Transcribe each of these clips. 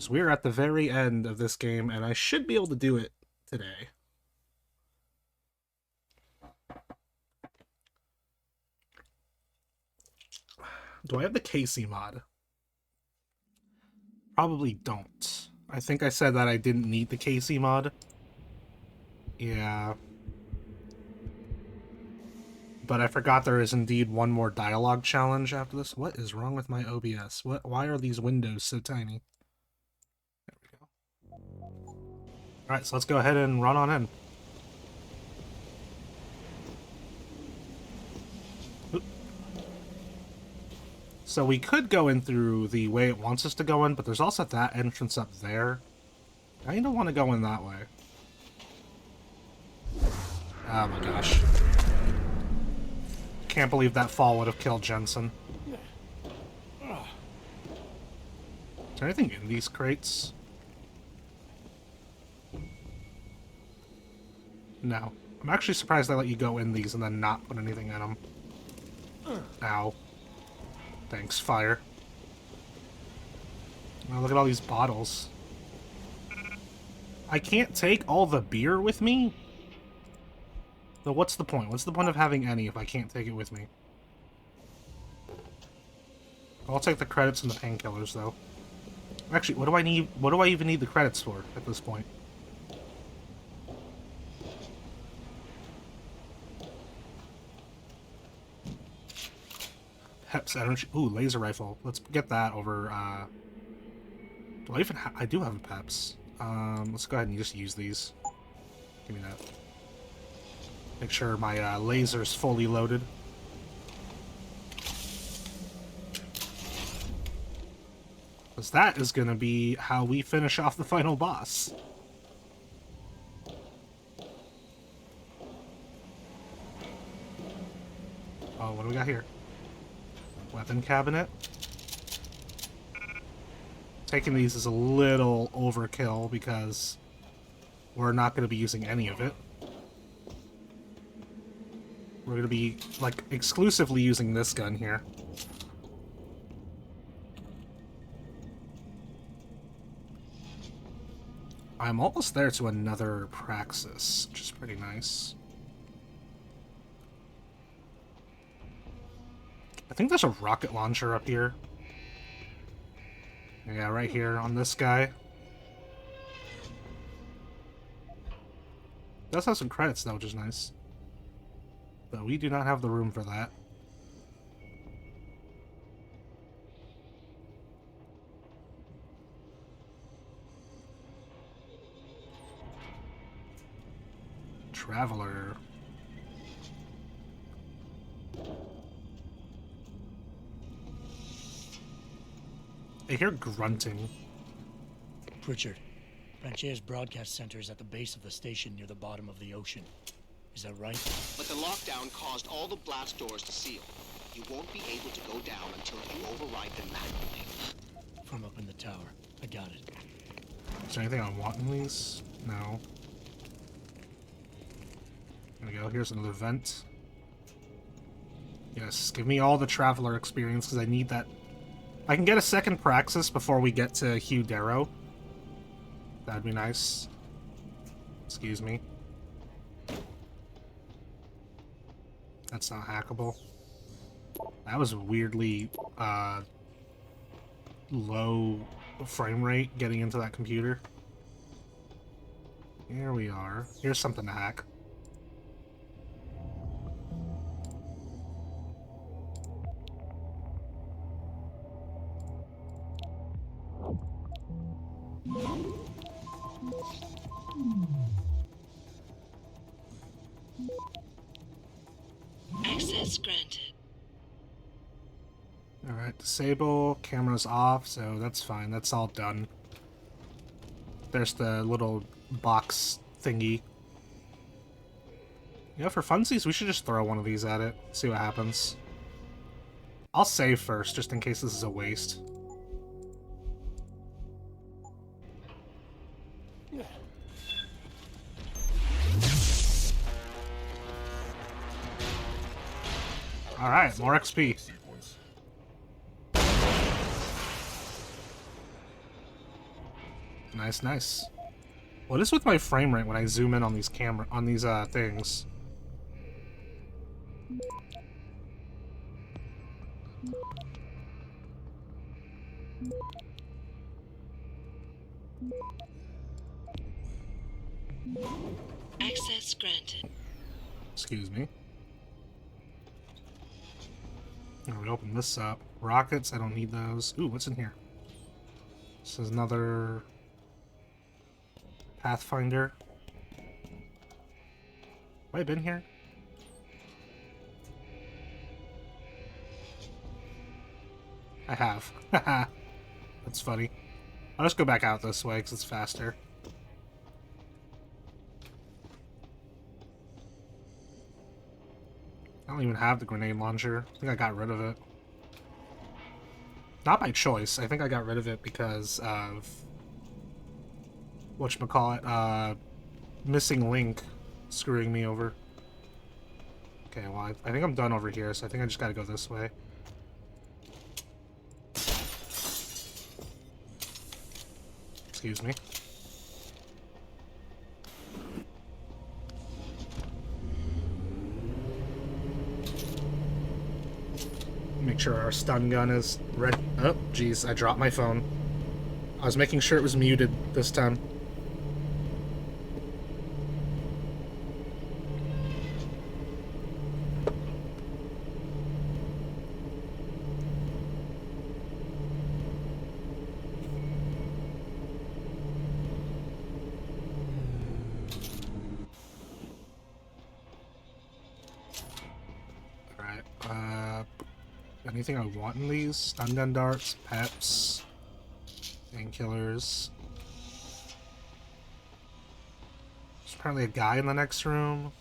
So we're at the very end of this game, and I should be able to do it today. Do I have the Casey mod? Probably don't. I think I said that I didn't need the Casey mod. Yeah. But I forgot there is indeed one more dialogue challenge after this. What is wrong with my OBS? Why are these windows so tiny? There we go. Alright, so let's go ahead and run on in. So we could go in through the way it wants us to go in, but there's also that entrance up there. I don't want to go in that way. Oh my gosh. Can't believe that fall would have killed Jensen. Is there anything in these crates? No. I'm actually surprised they let you go in these and then not put anything in them. Ow. Thanks, fire. Oh, look at all these bottles. I can't take all the beer with me? So what's the point? What's the point of having any if I can't take it with me? I'll take the credits and the painkillers, though. Actually, what do I need? What do I even need the credits for at this point? Heps energy. Ooh, laser rifle. Let's get that over. Do I even? I do have a Peps. Let's go ahead and just use these. Give me that. Make sure my laser's fully loaded. Because that is going to be how we finish off the final boss. Oh, what do we got here? Weapon cabinet. Taking these is a little overkill because we're not going to be using any of it. We're going to be, like, exclusively using this gun here. I'm almost there to another Praxis, which is pretty nice. I think there's a rocket launcher up here. Yeah, right here on this guy. Does have some credits though, which is nice. But we do not have the room for that. Traveler. I hear grunting. Pritchard, Panchaea's broadcast center is at the base of the station near the bottom of the ocean. Is that right? But the lockdown caused all the blast doors to seal. You won't be able to go down until you override them manually. From up in the tower. I got it. Is there anything I want in these? No. There we go. Here's another vent. Yes, give me all the Traveler experience because I need that. I can get a second Praxis before we get to Hugh Darrow. That'd be nice. Excuse me. That's not hackable. That was weirdly low frame rate getting into that computer. Here we are. Here's something to hack. Access granted. Alright, disable, camera's off, so that's fine, that's all done. There's the little box thingy. You know, for funsies, we should just throw one of these at it, see what happens. I'll save first, just in case this is a waste. Alright, more XP. Nice, nice. What is with my frame rate when I zoom in on these things? Access granted. Excuse me. I'm gonna open this up. Rockets, I don't need those. Ooh, what's in here? This is another Pathfinder. Have I been here? I have. Haha. That's funny. I'll just go back out this way because it's faster. I don't even have the grenade launcher. I think I got rid of it. Not by choice. I think I got rid of it because of whatchamacallit, missing link screwing me over. Okay, well, I think I'm done over here, so I think I just gotta go this way. Excuse me. Make sure our stun gun is ready. Oh, jeez, I dropped my phone. I was making sure it was muted this time. Alright, anything I want in these? Stun gun darts, peps, painkillers. There's apparently a guy in the next room.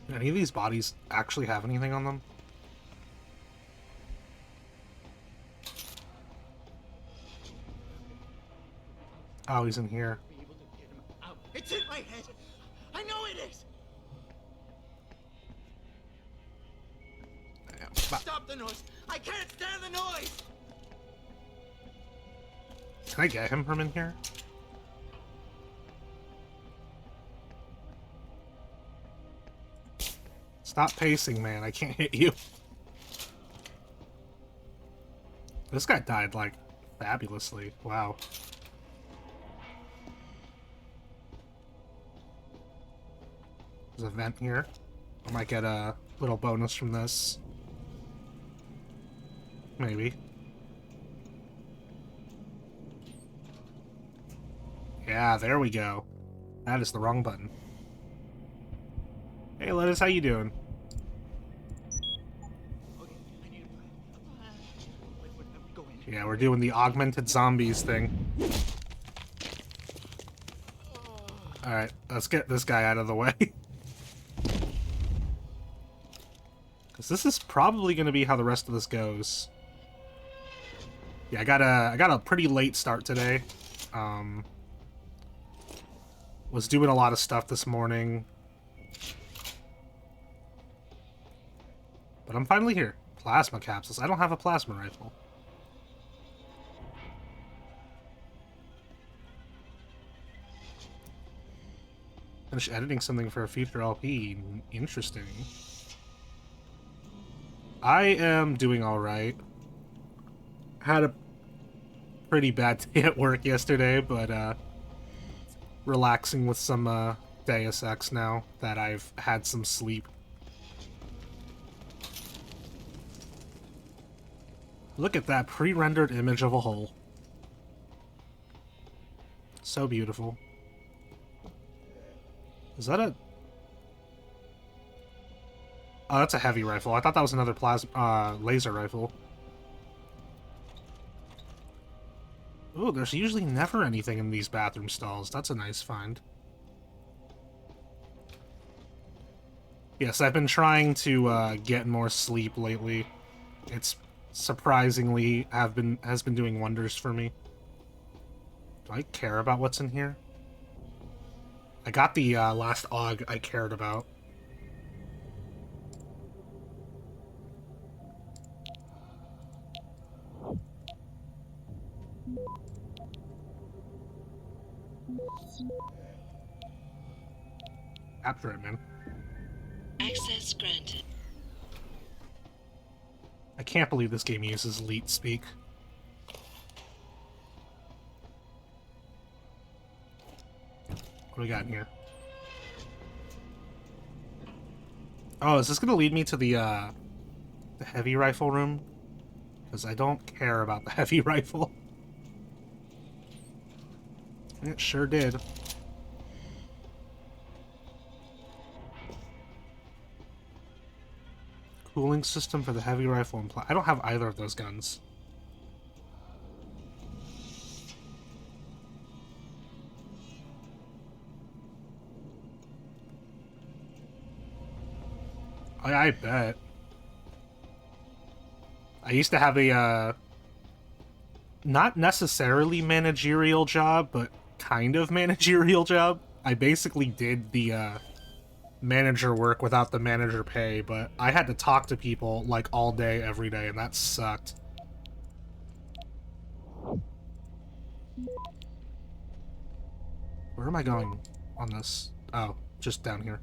Do any of these bodies actually have anything on them? Oh, he's in here. It's in my head. I know it is. Stop the noise. I can't stand the noise. Can I get him from in here? Stop pacing, man. I can't hit you. This guy died, like, fabulously. Wow. There's a vent here. I might get a little bonus from this. Maybe. Yeah, there we go. That is the wrong button. Hey, Lettuce, how you doing? Okay, I need a plan. Wait, go in. Yeah, we're doing the augmented zombies thing. Alright, let's get this guy out of the way. Because this is probably going to be how the rest of this goes. Yeah, I got a pretty late start today. Was doing a lot of stuff this morning. But I'm finally here. Plasma capsules. I don't have a plasma rifle. Finish editing something for a future LP. Interesting. I am doing alright. Had a pretty bad day at work yesterday, but relaxing with some Deus Ex now that I've had some sleep. Look at that pre-rendered image of a hole. So beautiful. Is that a... Oh, that's a heavy rifle. I thought that was another laser rifle. Ooh, there's usually never anything in these bathroom stalls. That's a nice find. Yes, I've been trying to get more sleep lately. It's surprisingly has been doing wonders for me. Do I care about what's in here? I got the last AUG I cared about. Capture it, man. Access granted. I can't believe this game uses leet speak. What do we got in here? Oh, is this gonna lead me to the heavy rifle room? Because I don't care about the heavy rifle. It sure did. Cooling system for the heavy rifle and I don't have either of those guns. I bet. I used to have a, not necessarily managerial job, but kind of managerial job. I basically did the, manager work without the manager pay, but I had to talk to people, like, all day, every day, and that sucked. Where am I going on this? Oh, just down here.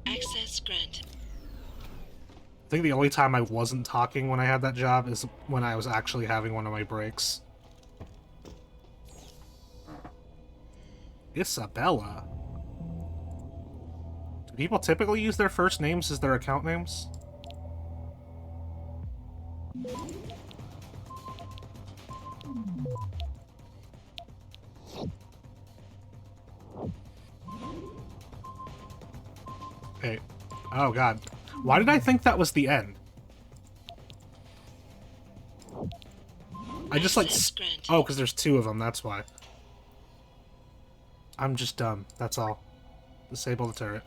Access granted. I think the only time I wasn't talking when I had that job is when I was actually having one of my breaks. Isabella. Do people typically use their first names as their account names? Hey. Oh god. Why did I think that was the end? I just like... Oh, because there's two of them, that's why. I'm just dumb, that's all. Disable the turret.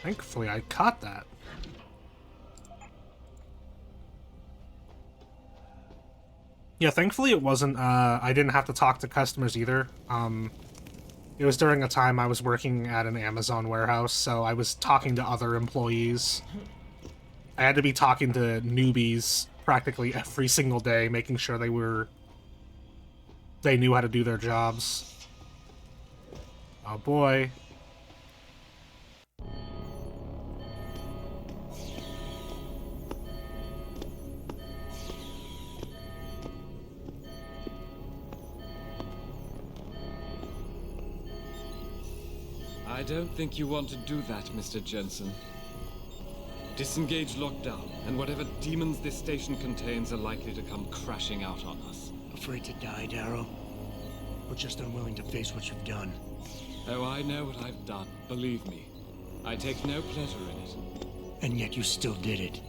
Thankfully, I caught that. Yeah, thankfully it wasn't, I didn't have to talk to customers either. It was during a time I was working at an Amazon warehouse, so I was talking to other employees. I had to be talking to newbies practically every single day, making sure they knew how to do their jobs. Oh boy. I don't think you want to do that, Mr. Jensen. Disengage lockdown, and whatever demons this station contains are likely to come crashing out on us. Afraid to die, Darrow? Or just unwilling to face what you've done? Oh, I know what I've done, believe me. I take no pleasure in it. And yet you still did it.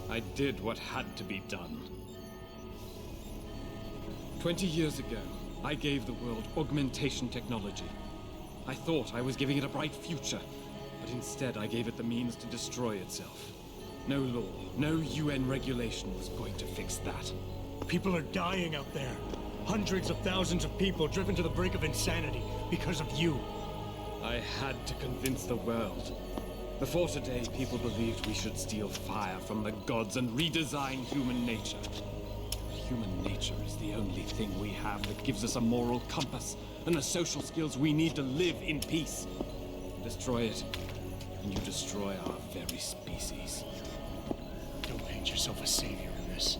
I did what had to be done. 20 years ago, I gave the world augmentation technology. I thought I was giving it a bright future, but instead I gave it the means to destroy itself. No law, no UN regulation was going to fix that. People are dying out there. Hundreds of thousands of people driven to the brink of insanity because of you. I had to convince the world. Before today, people believed we should steal fire from the gods and redesign human nature. Human nature is the only thing we have that gives us a moral compass and the social skills we need to live in peace. Destroy it, and you destroy our very species. Don't paint yourself a savior in this.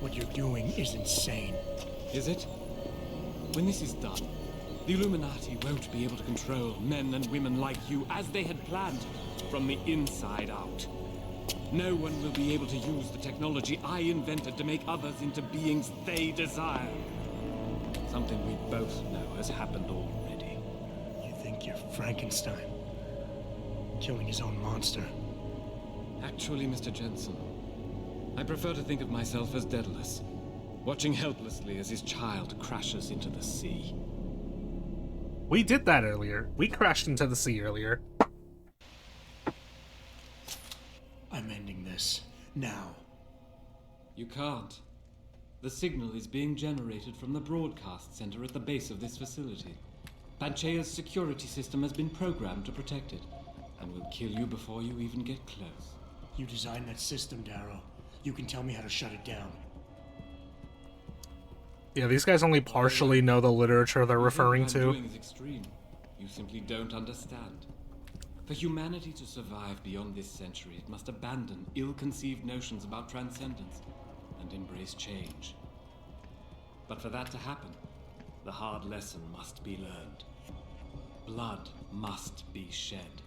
What you're doing is insane. Is it? When this is done, the Illuminati won't be able to control men and women like you as they had planned, from the inside out. No one will be able to use the technology I invented to make others into beings they desire. Something we both know has happened already. You think you're Frankenstein? Killing his own monster? Actually, Mr. Jensen, I prefer to think of myself as Daedalus, watching helplessly as his child crashes into the sea. We did that earlier. We crashed into the sea earlier. I'm ending this. Now. You can't. The signal is being generated from the broadcast center at the base of this facility. Panchaea's security system has been programmed to protect it, and will kill you before you even get close. You designed that system, Darrow. You can tell me how to shut it down. Yeah, these guys only partially know the literature they're referring What I'm to. doing is extreme. You simply don't understand. For humanity to survive beyond this century, it must abandon ill-conceived notions about transcendence and embrace change. But for that to happen, the hard lesson must be learned. Blood must be shed.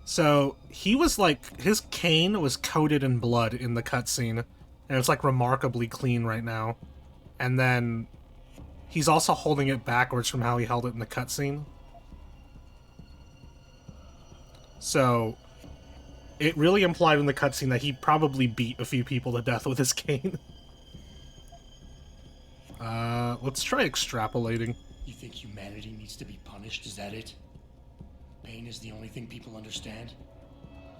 So, he was like, his cane was coated in blood in the cutscene, and it's like remarkably clean right now. And then, he's also holding it backwards from how he held it in the cutscene. So, it really implied in the cutscene that he probably beat a few people to death with his cane. Let's try extrapolating. You think humanity needs to be punished? Is that it? Pain is the only thing people understand?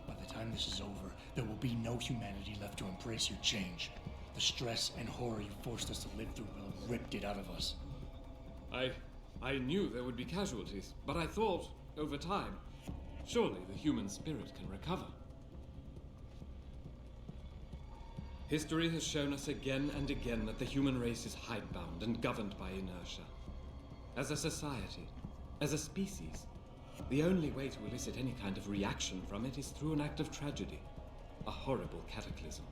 By the time this is over, there will be no humanity left to embrace your change. The stress and horror you forced us to live through will have ripped it out of us. I knew there would be casualties, but I thought, over time, surely the human spirit can recover. History has shown us again and again that the human race is hidebound and governed by inertia. As a society, as a species, the only way to elicit any kind of reaction from it is through an act of tragedy, a horrible cataclysm.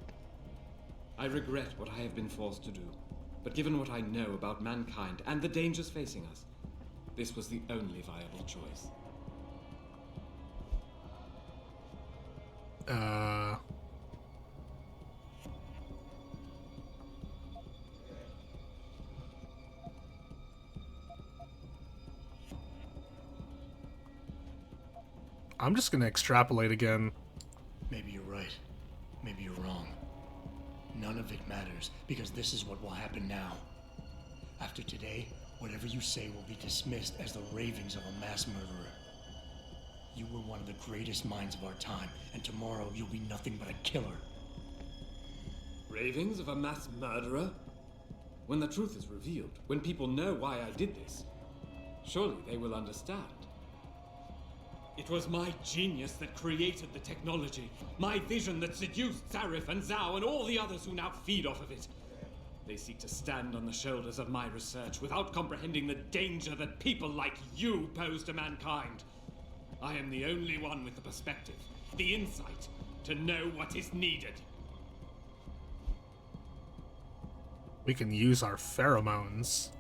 I regret what I have been forced to do, but given what I know about mankind and the dangers facing us, this was the only viable choice. I'm just gonna extrapolate again. Maybe you're right. Maybe you're wrong. None of it matters, because this is what will happen now. After today, whatever you say will be dismissed as the ravings of a mass murderer. You were one of the greatest minds of our time, and tomorrow you'll be nothing but a killer. Ravings of a mass murderer? When the truth is revealed, when people know why I did this, surely they will understand. It was my genius that created the technology, my vision that seduced Zarif and Zhao and all the others who now feed off of it. They seek to stand on the shoulders of my research without comprehending the danger that people like you pose to mankind. I am the only one with the perspective, the insight, to know what is needed. We can use our pheromones.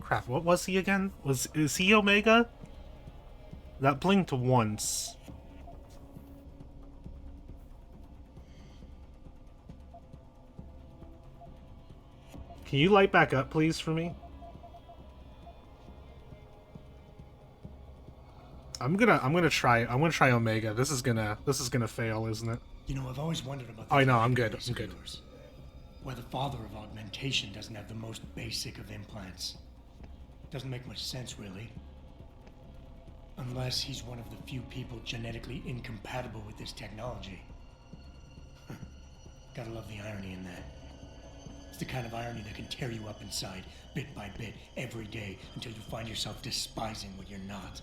Crap, what was he again? Is he Omega? That blinked once. Can you light back up, please, for me? I'm gonna try Omega. This is gonna fail, isn't it? You know, I've always wondered about. Oh, I know. I'm good. I'm good. Why the father of augmentation doesn't have the most basic of implants. Doesn't make much sense, really. Unless he's one of the few people genetically incompatible with this technology. Gotta love the irony in that. It's the kind of irony that can tear you up inside, bit by bit, every day, until you find yourself despising what you're not.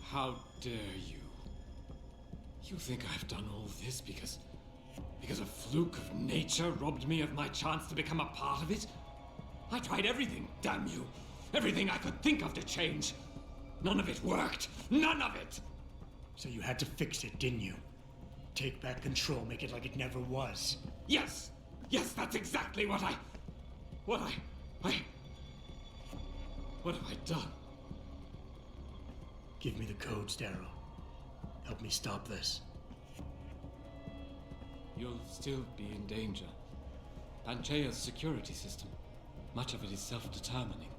How dare you? You think I've done all this because a fluke of nature robbed me of my chance to become a part of it? I tried everything, damn you. Everything I could think of to change. None of it worked. None of it! So you had to fix it, didn't you? Take back control, make it like it never was. Yes! Yes, that's exactly what What have I done? Give me the codes, Darrow. Help me stop this. You'll still be in danger. Panchaea's security system, much of it is self-determining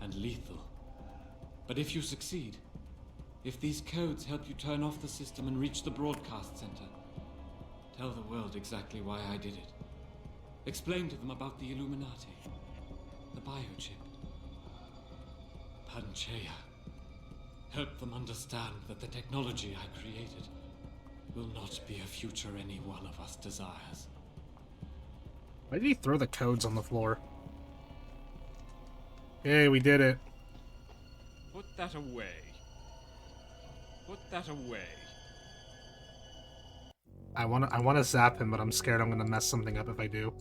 and lethal. But if you succeed, if these codes help you turn off the system and reach the broadcast center, tell the world exactly why I did it. Explain to them about the Illuminati, the biochip, Panchaea. Help them understand that the technology I created will not be a future any one of us desires. Why did he throw the codes on the floor? Hey, we did it. Put that away. Put that away. I wanna zap him, but I'm scared I'm gonna mess something up if I do.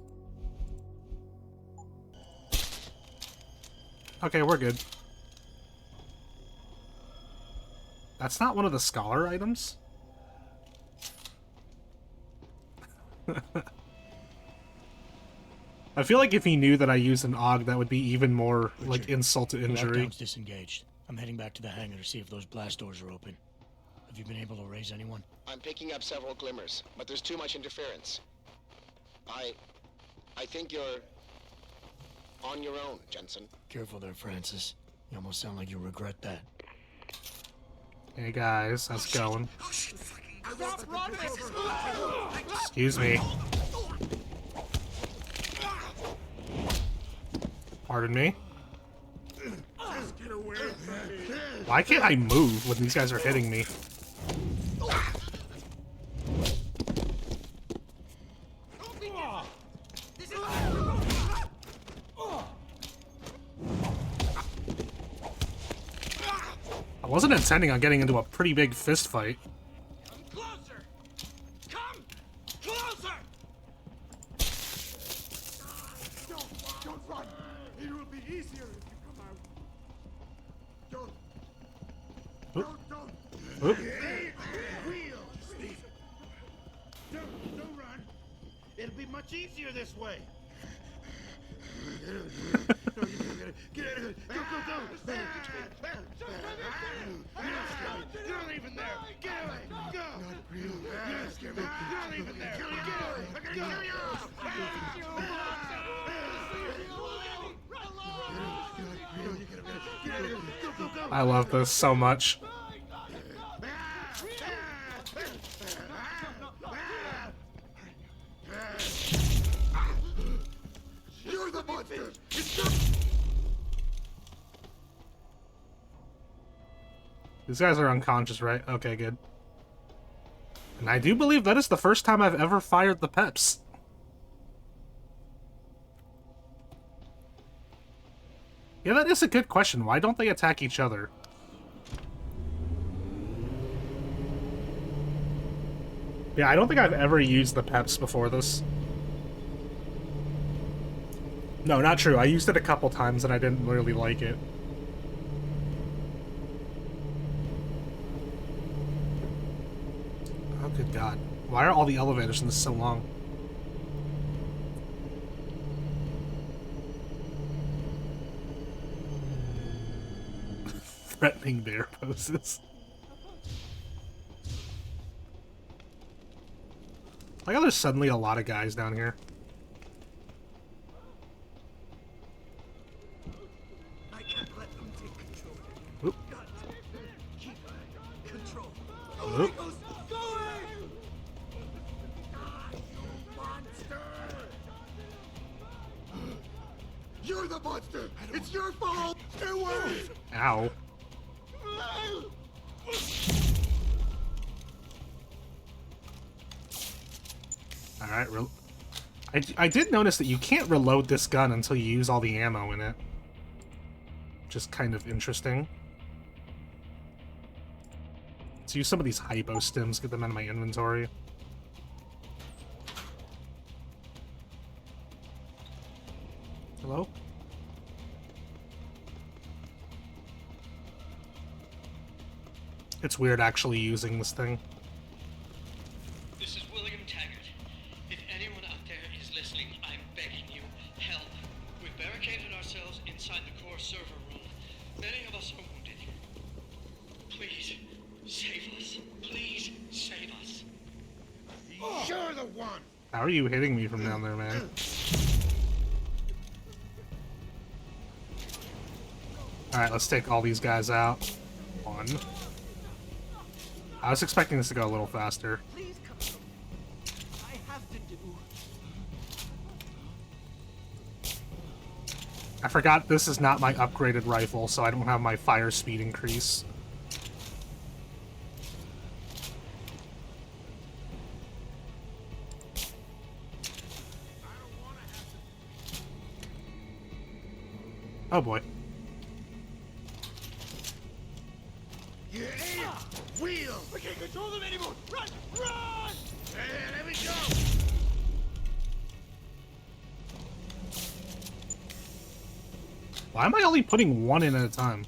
Okay, we're good. That's not one of the scholar items? I feel like if he knew that I used an AUG, that would be even more, like, Richard, insult to the injury. lockdown's disengaged. I'm heading back to the hangar to see if those blast doors are open. Have you been able to raise anyone? I'm picking up several glimmers, but there's too much interference. I think you're on your own, Jensen. Careful there, Francis. You almost sound like you regret that. Hey guys, how's it going? Excuse me. Pardon me? Why can't I move when these guys are hitting me? I wasn't intending on getting into a pretty big fist fight. Closer! Come closer! Don't run! It will be easier if you come out. Don't. Oop. Wheel, Steve. Don't run. It'll be much easier this way. Get out of here. Go. You're not even there. Get away. Go. Not real. You're not scared. You're not even there. Get away. Go. I love this so much. You're the monster. These guys are unconscious, right? Okay, good. And I do believe that is the first time I've ever fired the peps. Yeah, that is a good question. Why don't they attack each other? Yeah, I don't think I've ever used the peps before this. No, not true. I used it a couple times and I didn't really like it. Oh, good God. Why are all the elevators in this so long? Threatening bear poses. I got there's suddenly a lot of guys down here. I can't let them take control. Oop. Got to keep control. Oop. Go away! You're the monster. It's your fault. Stay away. Ow. Alright, I did notice that you can't reload this gun until you use all the ammo in it. Which is kind of interesting. Let's use some of these hypo stims, get them out of my inventory. Hello? It's weird actually using this thing. This is William Taggart. If anyone out there is listening, I'm begging you, help. We've barricaded ourselves inside the core server room. Many of us are wounded. Please, save us. Please, save us. You're the one. How are you hitting me from down there, man? Alright, let's take all these guys out. One. I was expecting this to go a little faster. Please come to me. I have to do. I forgot this is not my upgraded rifle, so I don't have my fire speed increase. Oh boy. Yeah. Wheel. go. We can't control them anymore. Run! Run! There we go. Why am I only putting one in at a time?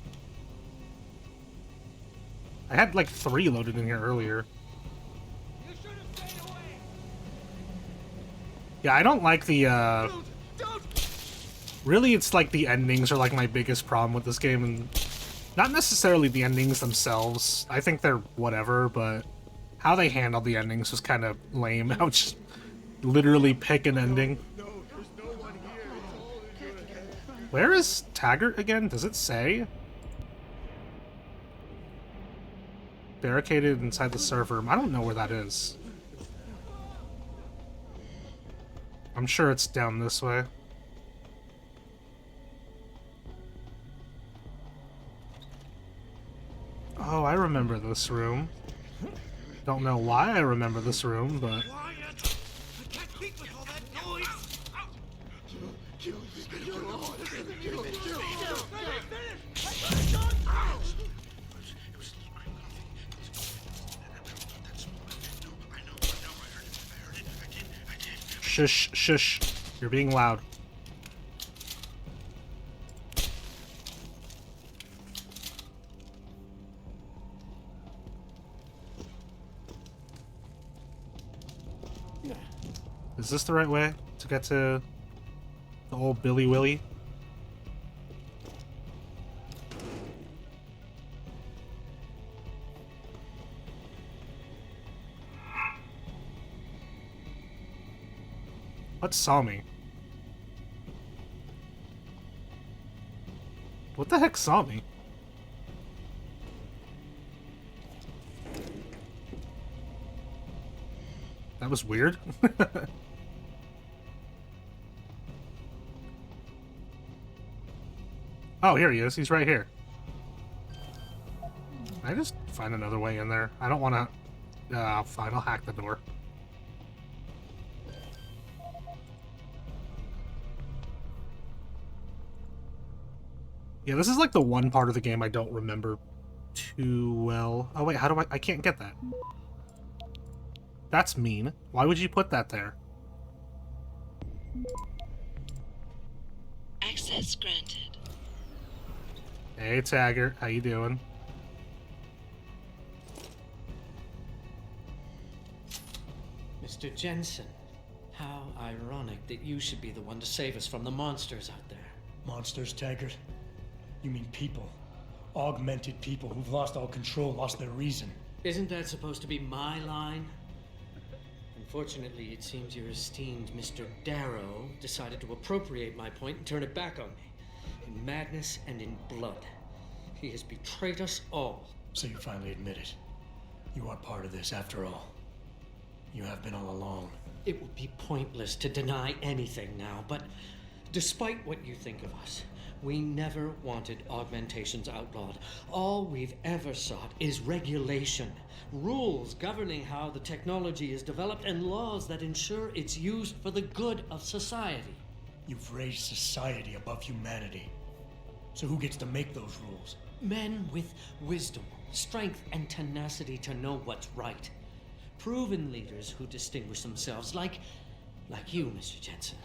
I had like 3 loaded in here earlier. You should have stayed away. Yeah, I don't like the, Don't! really, it's like the endings are like my biggest problem with this game, and not necessarily the endings themselves. I think they're whatever, but how they handled the endings was kind of lame. I would just literally pick an ending. No, there's no one here. It's all in your head. Where is Taggart again? Does it say? Barricaded inside the server room. I don't know where that is. I'm sure it's down this way. Oh, I remember this room. Don't know why I remember this room, but... Quiet! I can't think with all that noise. Shush, shush. You're being loud. Is this the right way to get to the old Billy Willy? What saw me? What the heck saw me? That was weird. Oh, here he is. He's right here. Can I just find another way in there? I don't want to... fine. I'll hack the door. Yeah, this is like the one part of the game I don't remember too well. Oh, wait, how do I can't get that. That's mean. Why would you put that there? Access granted. Hey, Taggart. How you doing? Mr. Jensen, how ironic that you should be the one to save us from the monsters out there. Monsters, Taggart? You mean people. Augmented people who've lost all control, lost their reason. Isn't that supposed to be my line? Unfortunately, it seems your esteemed Mr. Darrow decided to appropriate my point and turn it back on me. In madness and in blood. He has betrayed us all. So you finally admit it. You are part of this after all. You have been all along. It would be pointless to deny anything now, but despite what you think of us, we never wanted augmentations outlawed. All we've ever sought is regulation. Rules governing how the technology is developed and laws that ensure its use for the good of society. You've raised society above humanity. So who gets to make those rules? Men with wisdom, strength, and tenacity to know what's right. Proven leaders who distinguish themselves like you, Mr. Jensen.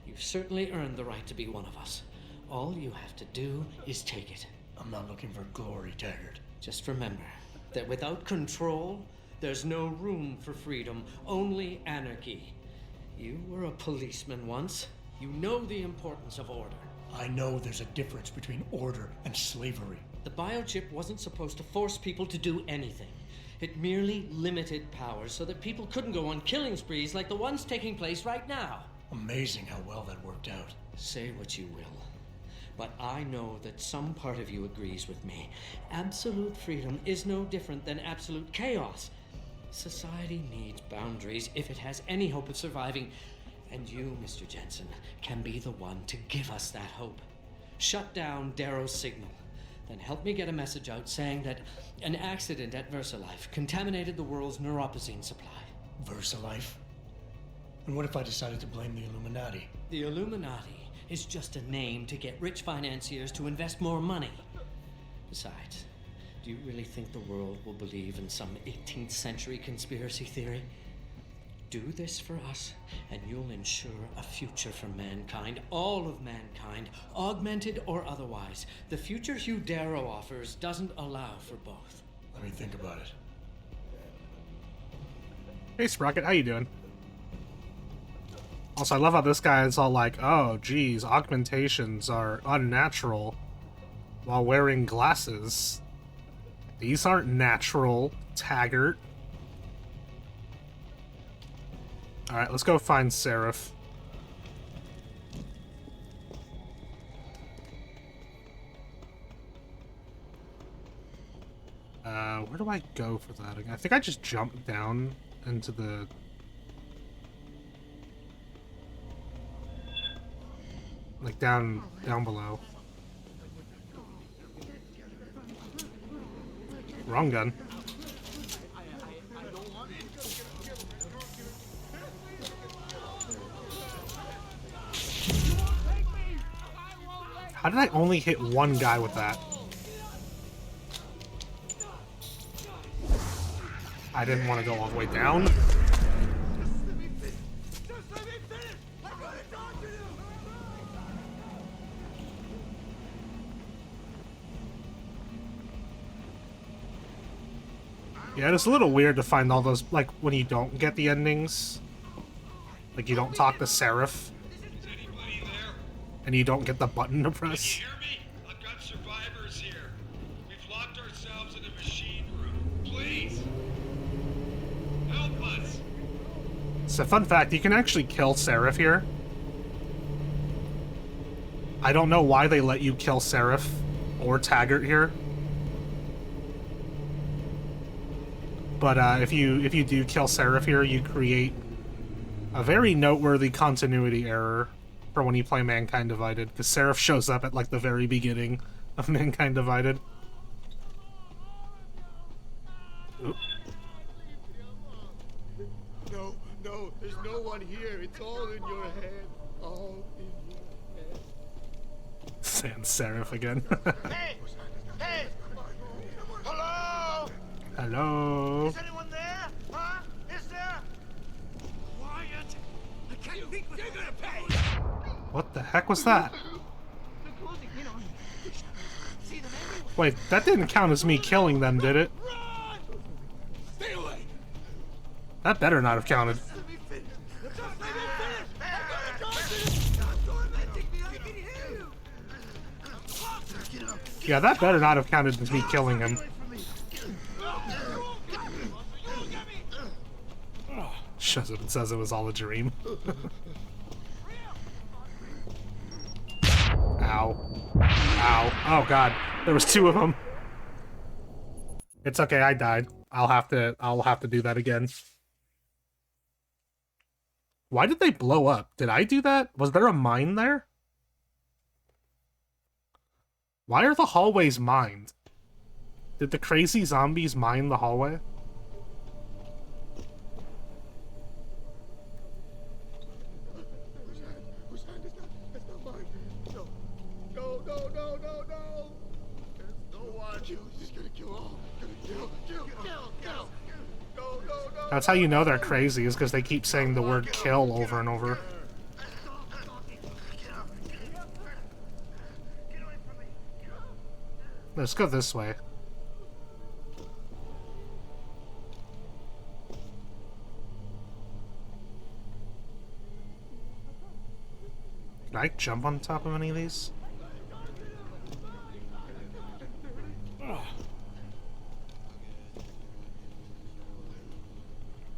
You've certainly earned the right to be one of us. All you have to do is take it. I'm not looking for glory, Taggart. Just remember that without control, there's no room for freedom, only anarchy. You were a policeman once. You know the importance of order. I know there's a difference between order and slavery. The biochip wasn't supposed to force people to do anything. It merely limited powers so that people couldn't go on killing sprees like the ones taking place right now. Amazing how well that worked out. Say what you will, but I know that some part of you agrees with me. Absolute freedom is no different than absolute chaos. Society needs boundaries if it has any hope of surviving. And you, Mr. Jensen, can be the one to give us that hope. Shut down Darrow's signal. Then help me get a message out saying that an accident at VersaLife contaminated the world's neuropozyne supply. VersaLife? And what if I decided to blame the Illuminati? The Illuminati is just a name to get rich financiers to invest more money. Besides, Do you really think the world will believe in some 18th century conspiracy theory? Do this for us, and you'll ensure a future for mankind, all of mankind, augmented or otherwise. The future Hugh Darrow offers doesn't allow for both. Let me think about it. Hey, Sprocket, how you doing? Also, I love how this guy is all like, oh, geez, augmentations are unnatural while wearing glasses. These aren't natural, Taggart. Alright, let's go find Seraph. Where do I go for that again? I think I just jumped down into the... like, down below. Wrong gun. How did I only hit one guy with that? I didn't want to go all the way down. Yeah, it's a little weird to find all those, like, when you don't get the endings. Like, you don't talk to Seraph. And you don't get the button to press. Can you hear me? I've got survivors here. We've locked ourselves in a machine room. Please. Help us. So, fun fact, you can actually kill Seraph here. I don't know why they let you kill Seraph or Taggart here. But if you do kill Seraph here, you create a very noteworthy continuity error for when you play Mankind Divided, because Seraph shows up at like the very beginning of Mankind Divided. Oop. No, there's no one here. It's all in your head. All in your head. Sans Seraph again. Hey! Hello? Hello? Is anyone there? Huh? Is there? Quiet! I can't think with... You're gonna pay! What the heck was that? They're closing in on you. See them everywhere. Wait, that didn't count as me killing them, did it? Run! Stay away! That better not have counted. Let me finish. Just let me finish! I'm gonna stop tormenting me. I can hear you. Get up. Yeah, that better not have counted as me killing him. Shows up and says it was all a dream. Ow. Ow. Oh god. There was two of them. It's okay, I died. I'll have to do that again. Why did they blow up? Did I do that? Was there a mine there? Why are the hallways mined? Did the crazy zombies mine the hallway? That's how you know they're crazy, is because they keep saying the word kill over and over. Let's go this way. Can I jump on top of any of these?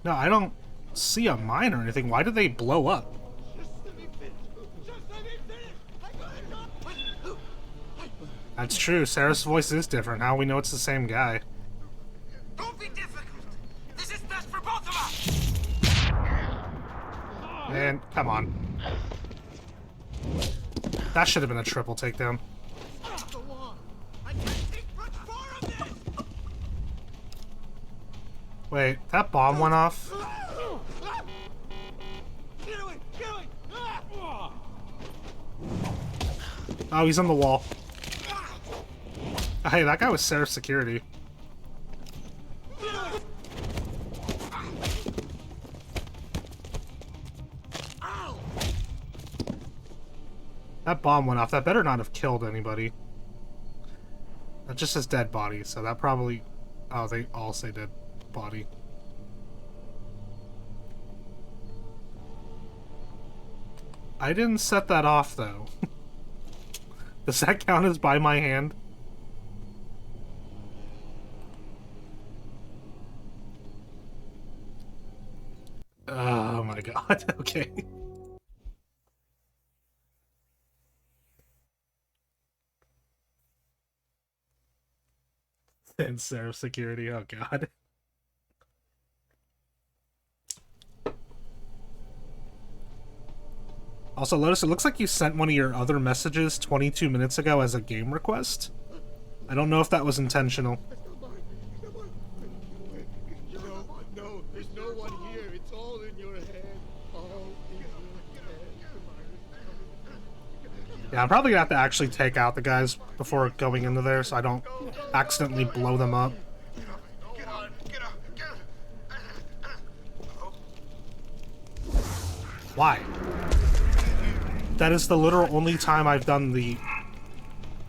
No, I don't see a mine or anything. Why did they blow up? That's true. Sarah's voice is different. How we know it's the same guy? Don't be difficult. This is best for both of us. Man, come on. That should have been a triple takedown. Go on. I can't take much more of this. Wait, that bomb went off? Get away! Get away! Oh, he's on the wall. Hey, that guy was Seraph's security. That bomb went off. That better not have killed anybody. That just says dead body, so that probably... Oh, they all say dead body. I didn't set that off, though. Does that count as by my hand? Oh my god, okay. Thin serif security, oh god. Also, Lotus, it looks like you sent one of your other messages 22 minutes ago as a game request. I don't know if that was intentional. No, there's no one here. It's all in your head. All in your head. Yeah, I'm probably gonna have to actually take out the guys before going into there so I don't accidentally blow them up. Why? That is the literal only time I've done the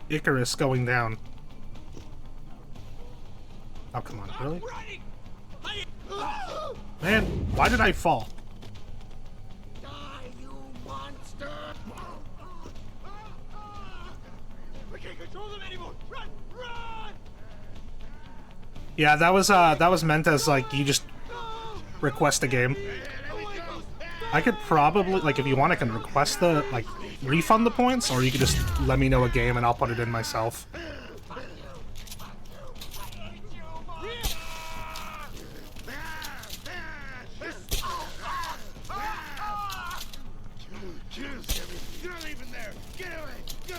Icarus going down. Oh, come on, really? Man, why did I fall? Die, you monster! We can't control them anymore! Run! Run! Yeah, that was meant as, like, you just request a game. I could probably, like, if you want, I can request the, like, refund the points, or you could just let me know a game and I'll put it in myself. You're not even there! Get away! Go!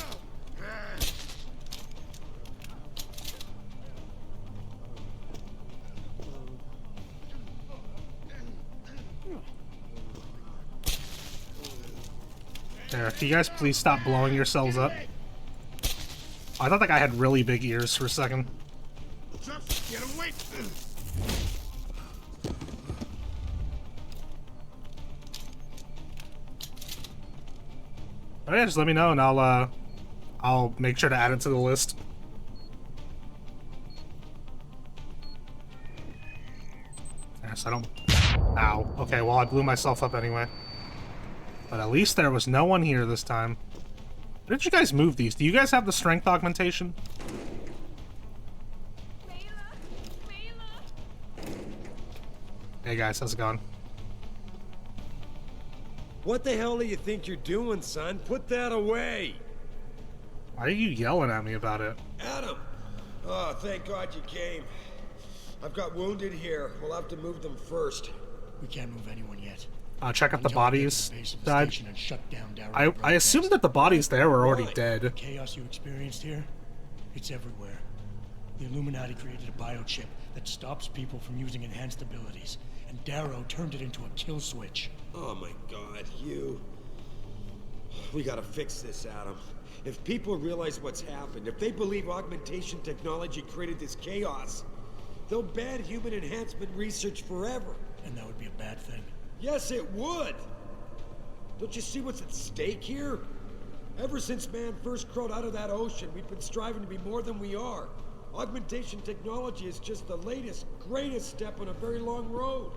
There, can you guys please stop blowing yourselves up? I thought that guy had really big ears for a second. Just get away! Oh yeah, just let me know and I'll make sure to add it to the list. Yes, I don't... Ow. Okay, well I blew myself up anyway. But at least there was no one here this time. Where did you guys move these? Do you guys have the strength augmentation? Hey guys, how's it going? What the hell do you think you're doing, son? Put that away! Why are you yelling at me about it? Adam! Oh, thank God you came. I've got wounded here. We'll have to move them first. We can't move anyone yet. Check out the Until we get bodies. to the base of the Died. station and shut down Darrow I broadcast. assumed that the bodies there were already Why? dead. The chaos you experienced here, it's everywhere. The Illuminati created a biochip that stops people from using enhanced abilities, and Darrow turned it into a kill switch. Oh my God, you... We gotta fix this, Adam. If people realize what's happened, if they believe augmentation technology created this chaos, they'll ban human enhancement research forever. And that would be a bad thing. Yes, it would! Don't you see what's at stake here? Ever since man first crawled out of that ocean, we've been striving to be more than we are. Augmentation technology is just the latest, greatest step on a very long road.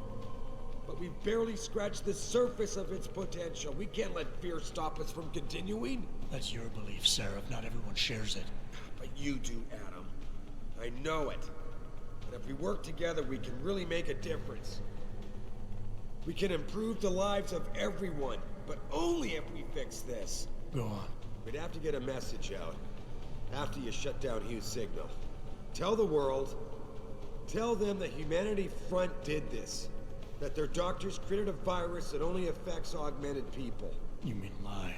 But we've barely scratched the surface of its potential. We can't let fear stop us from continuing. That's your belief, Sarah. Not everyone shares it. But you do, Adam. I know it. But if we work together, we can really make a difference. We can improve the lives of everyone, but only if we fix this. Go on. We'd have to get a message out after you shut down Hugh's signal. Tell the world, tell them that Humanity Front did this. That their doctors created a virus that only affects augmented people. You mean lie?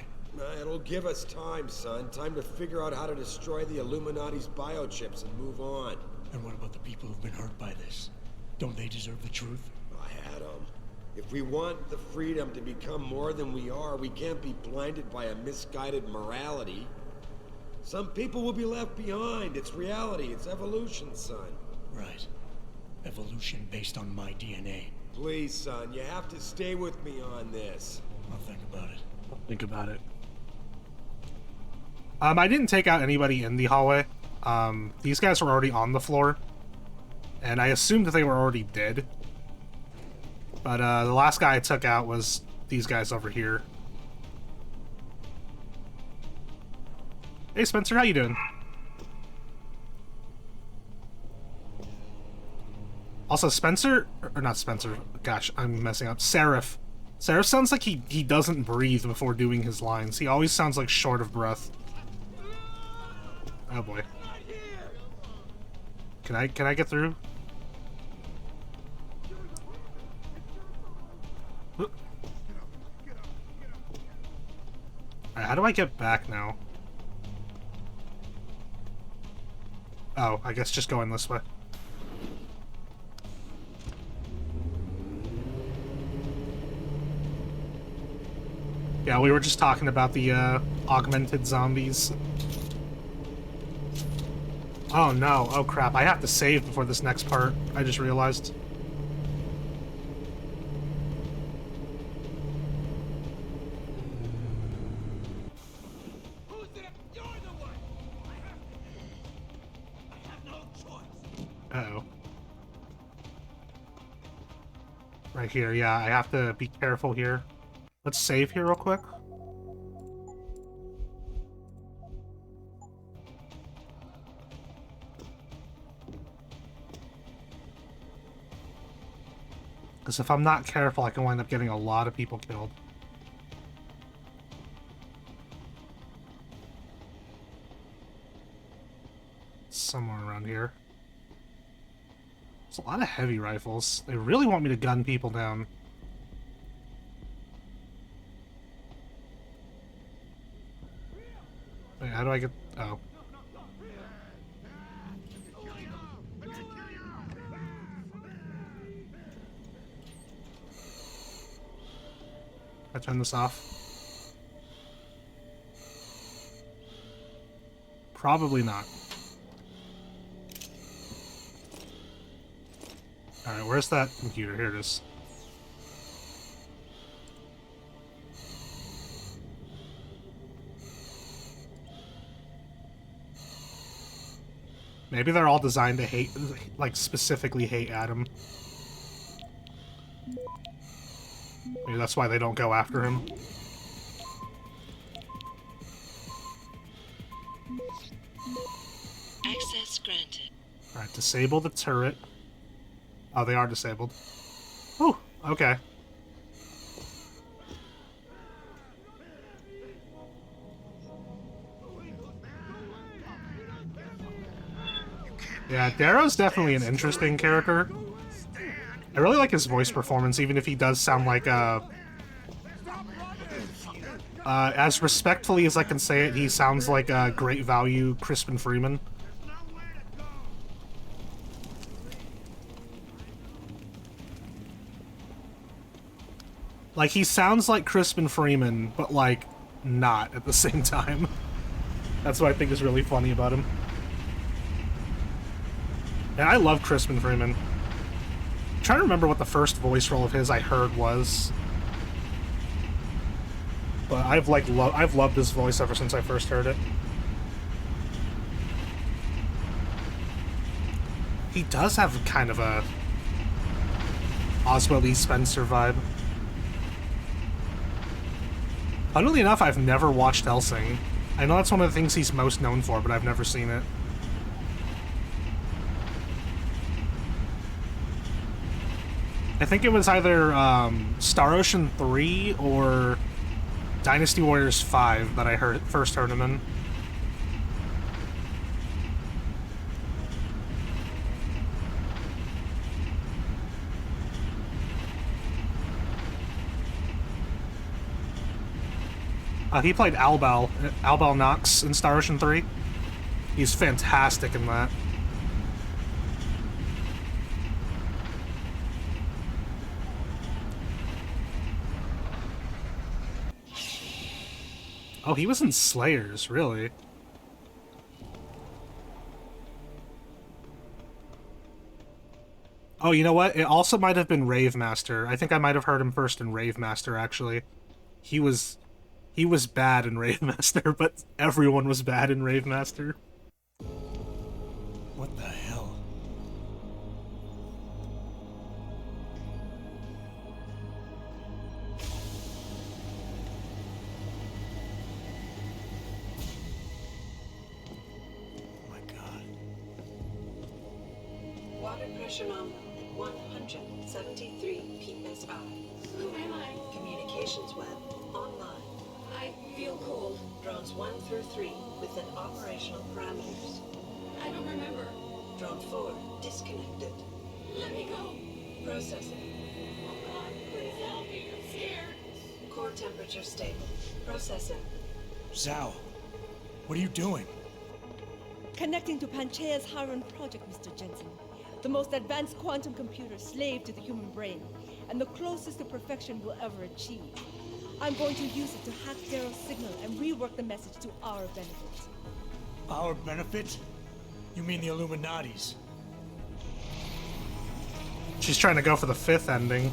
It'll give us time, son. Time to figure out how to destroy the Illuminati's biochips and move on. And what about the people who've been hurt by this? Don't they deserve the truth? Adam, if we want the freedom to become more than we are, we can't be blinded by a misguided morality. Some people will be left behind. It's reality. It's evolution, son. Right. Evolution based on my DNA. Please, son, you have to stay with me on this. I'll think about it. Think about it. I didn't take out anybody in the hallway. These guys were already on the floor, and I assumed that they were already dead. But the last guy I took out was these guys over here. Hey Spencer, how you doing? Also, Spencer, or not Spencer, gosh, I'm messing up. Seraph. Seraph sounds like he doesn't breathe before doing his lines. He always sounds like short of breath. Oh boy. Can I get through? Alright, how do I get back now? Oh, I guess just going this way. Yeah, we were just talking about the augmented zombies. Oh no, oh crap, I have to save before this next part, I just realized. Uh-oh. Right here, yeah, I have to be careful here. Let's save here real quick. Because if I'm not careful, I can wind up getting a lot of people killed. Somewhere around here. There's a lot of heavy rifles. They really want me to gun people down. Wait, how do I get... Oh. I turn this off? Probably not. Alright, where's that computer? Here it is. Maybe they're all designed to hate, like, specifically hate Adam. Maybe that's why they don't go after him. Access granted. Alright, disable the turret. Oh, they are disabled. Whew, okay. Yeah, Darrow's definitely an interesting character. I really like his voice performance, even if he does sound like, as respectfully as I can say it, he sounds like a great value Crispin Freeman. Like, he sounds like Crispin Freeman, but, like, not at the same time. That's what I think is really funny about him. And I love Crispin Freeman. I'm trying to remember what the first voice role of his I heard was. But I've loved his voice ever since I first heard it. He does have kind of a Oswald E. Spencer vibe. Funnily enough, I've never watched Hellsing. I know that's one of the things he's most known for, but I've never seen it. I think it was either Star Ocean 3 or Dynasty Warriors 5 that I first heard him in. He played Albal Knox in Star Ocean 3. He's fantastic in that. Oh, he was in Slayers, really? Oh, you know what? It also might have been Rave Master. I think I might have heard him first in Rave Master, actually. He was He was bad in Rave Master, but everyone was bad in Rave Master. What the hell? Oh my God. Water pressure nominal at 173 psi. Who am I? Communications web online. I feel cold. Drones 1 through 3 within operational parameters. I don't remember. Drone 4 disconnected. Let me go. Processing. Oh God, please help me. I'm scared. Core temperature stable. Processing. Zhao, what are you doing? Connecting to Panchaea's Haran project, Mr. Jensen. The most advanced quantum computer slave to the human brain, and the closest to perfection we'll ever achieve. I'm going to use it to hack Darrow's signal and rework the message to our benefit. Our benefit? You mean the Illuminati's? She's trying to go for the 5th ending.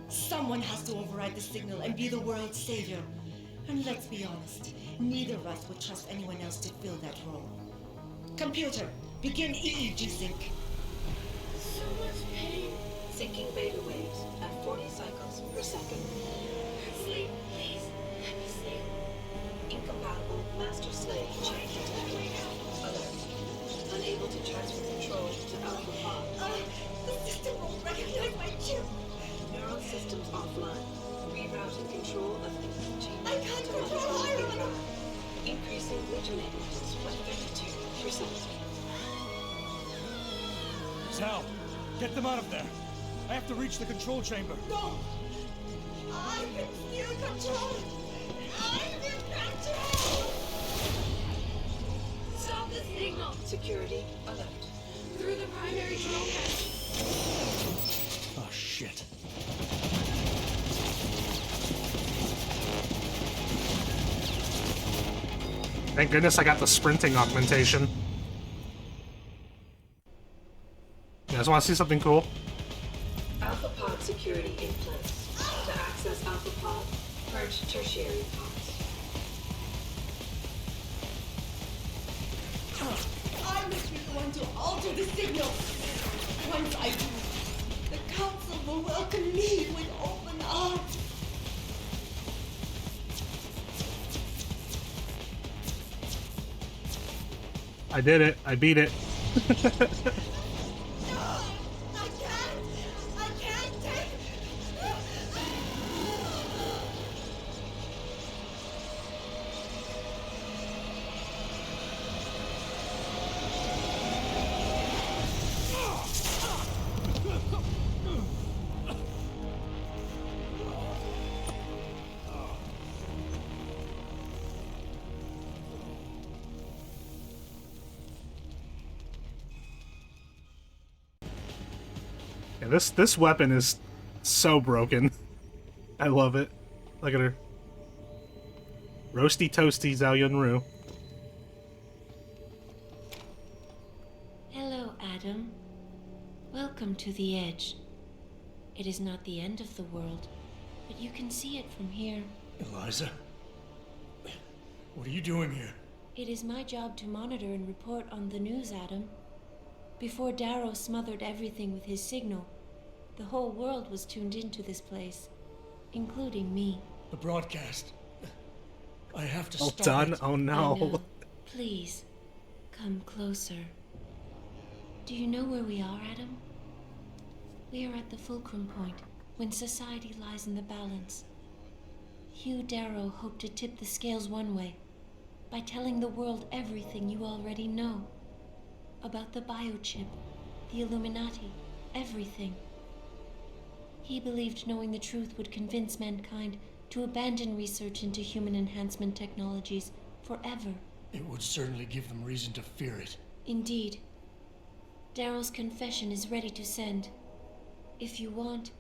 Someone has to override the signal and be the world's savior. And let's be honest, neither of us would trust anyone else to fill that role. Computer, begin EEG sync. So much pain. Syncing beta waves at 40 cycles per second. Sleep, please. Let me sleep. Incompatible master slave chain detected. Alert. Unable to transfer control to Alpha Pod. The system won't recognize my chip. Neural systems offline. Rerouting control of the EEG. I can't control Iron. Increasing originating levels by 32%. Zhao, get them out of there. I have to reach the control chamber. No! I'm in full control! I'm in control! Stop the signal! Security alert. Through the primary drone hatch. Oh, shit. Thank goodness I got the sprinting augmentation. You guys want to see something cool? Alpha Pod security in place. To access Alpha Pod, purge tertiary pods. I must be the one to alter the signal. Once I do, the council will welcome me with open arms. I did it. I beat it. Yeah, this weapon is so broken. I love it. Look at her. Roasty toasty Zhao Yunru. Hello, Adam. Welcome to the Edge. It is not the end of the world, but you can see it from here. Eliza? What are you doing here? It is my job to monitor and report on the news, Adam. Before Darrow smothered everything with his signal, the whole world was tuned into this place, including me. The broadcast. I have to Well stop done. it. Oh I no. know. Please, come closer. Do you know where we are, Adam? We are at the fulcrum point, when society lies in the balance. Hugh Darrow hoped to tip the scales one way, by telling the world everything you already know. About the biochip, the Illuminati, everything. He believed knowing the truth would convince mankind to abandon research into human enhancement technologies forever. It would certainly give them reason to fear it. Indeed. Darrow's confession is ready to send. If you want,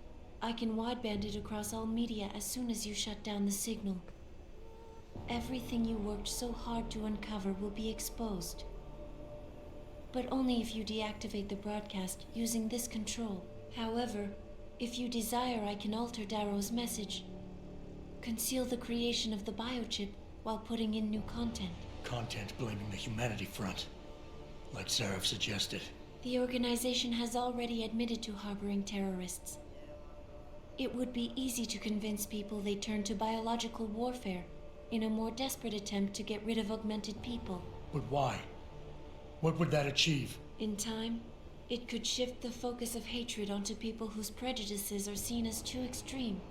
I can wideband it across all media as soon as you shut down the signal. Everything you worked so hard to uncover will be exposed. But only if you deactivate the broadcast using this control. However, If you desire, I can alter Darrow's message. Conceal the creation of the biochip while putting in new content. Content blaming the humanity front, like Seraph suggested. The organization has already admitted to harboring terrorists. It would be easy to convince people they turn to biological warfare in a more desperate attempt to get rid of augmented people. But why? What would that achieve? In time, it could shift the focus of hatred onto people whose prejudices are seen as too extreme,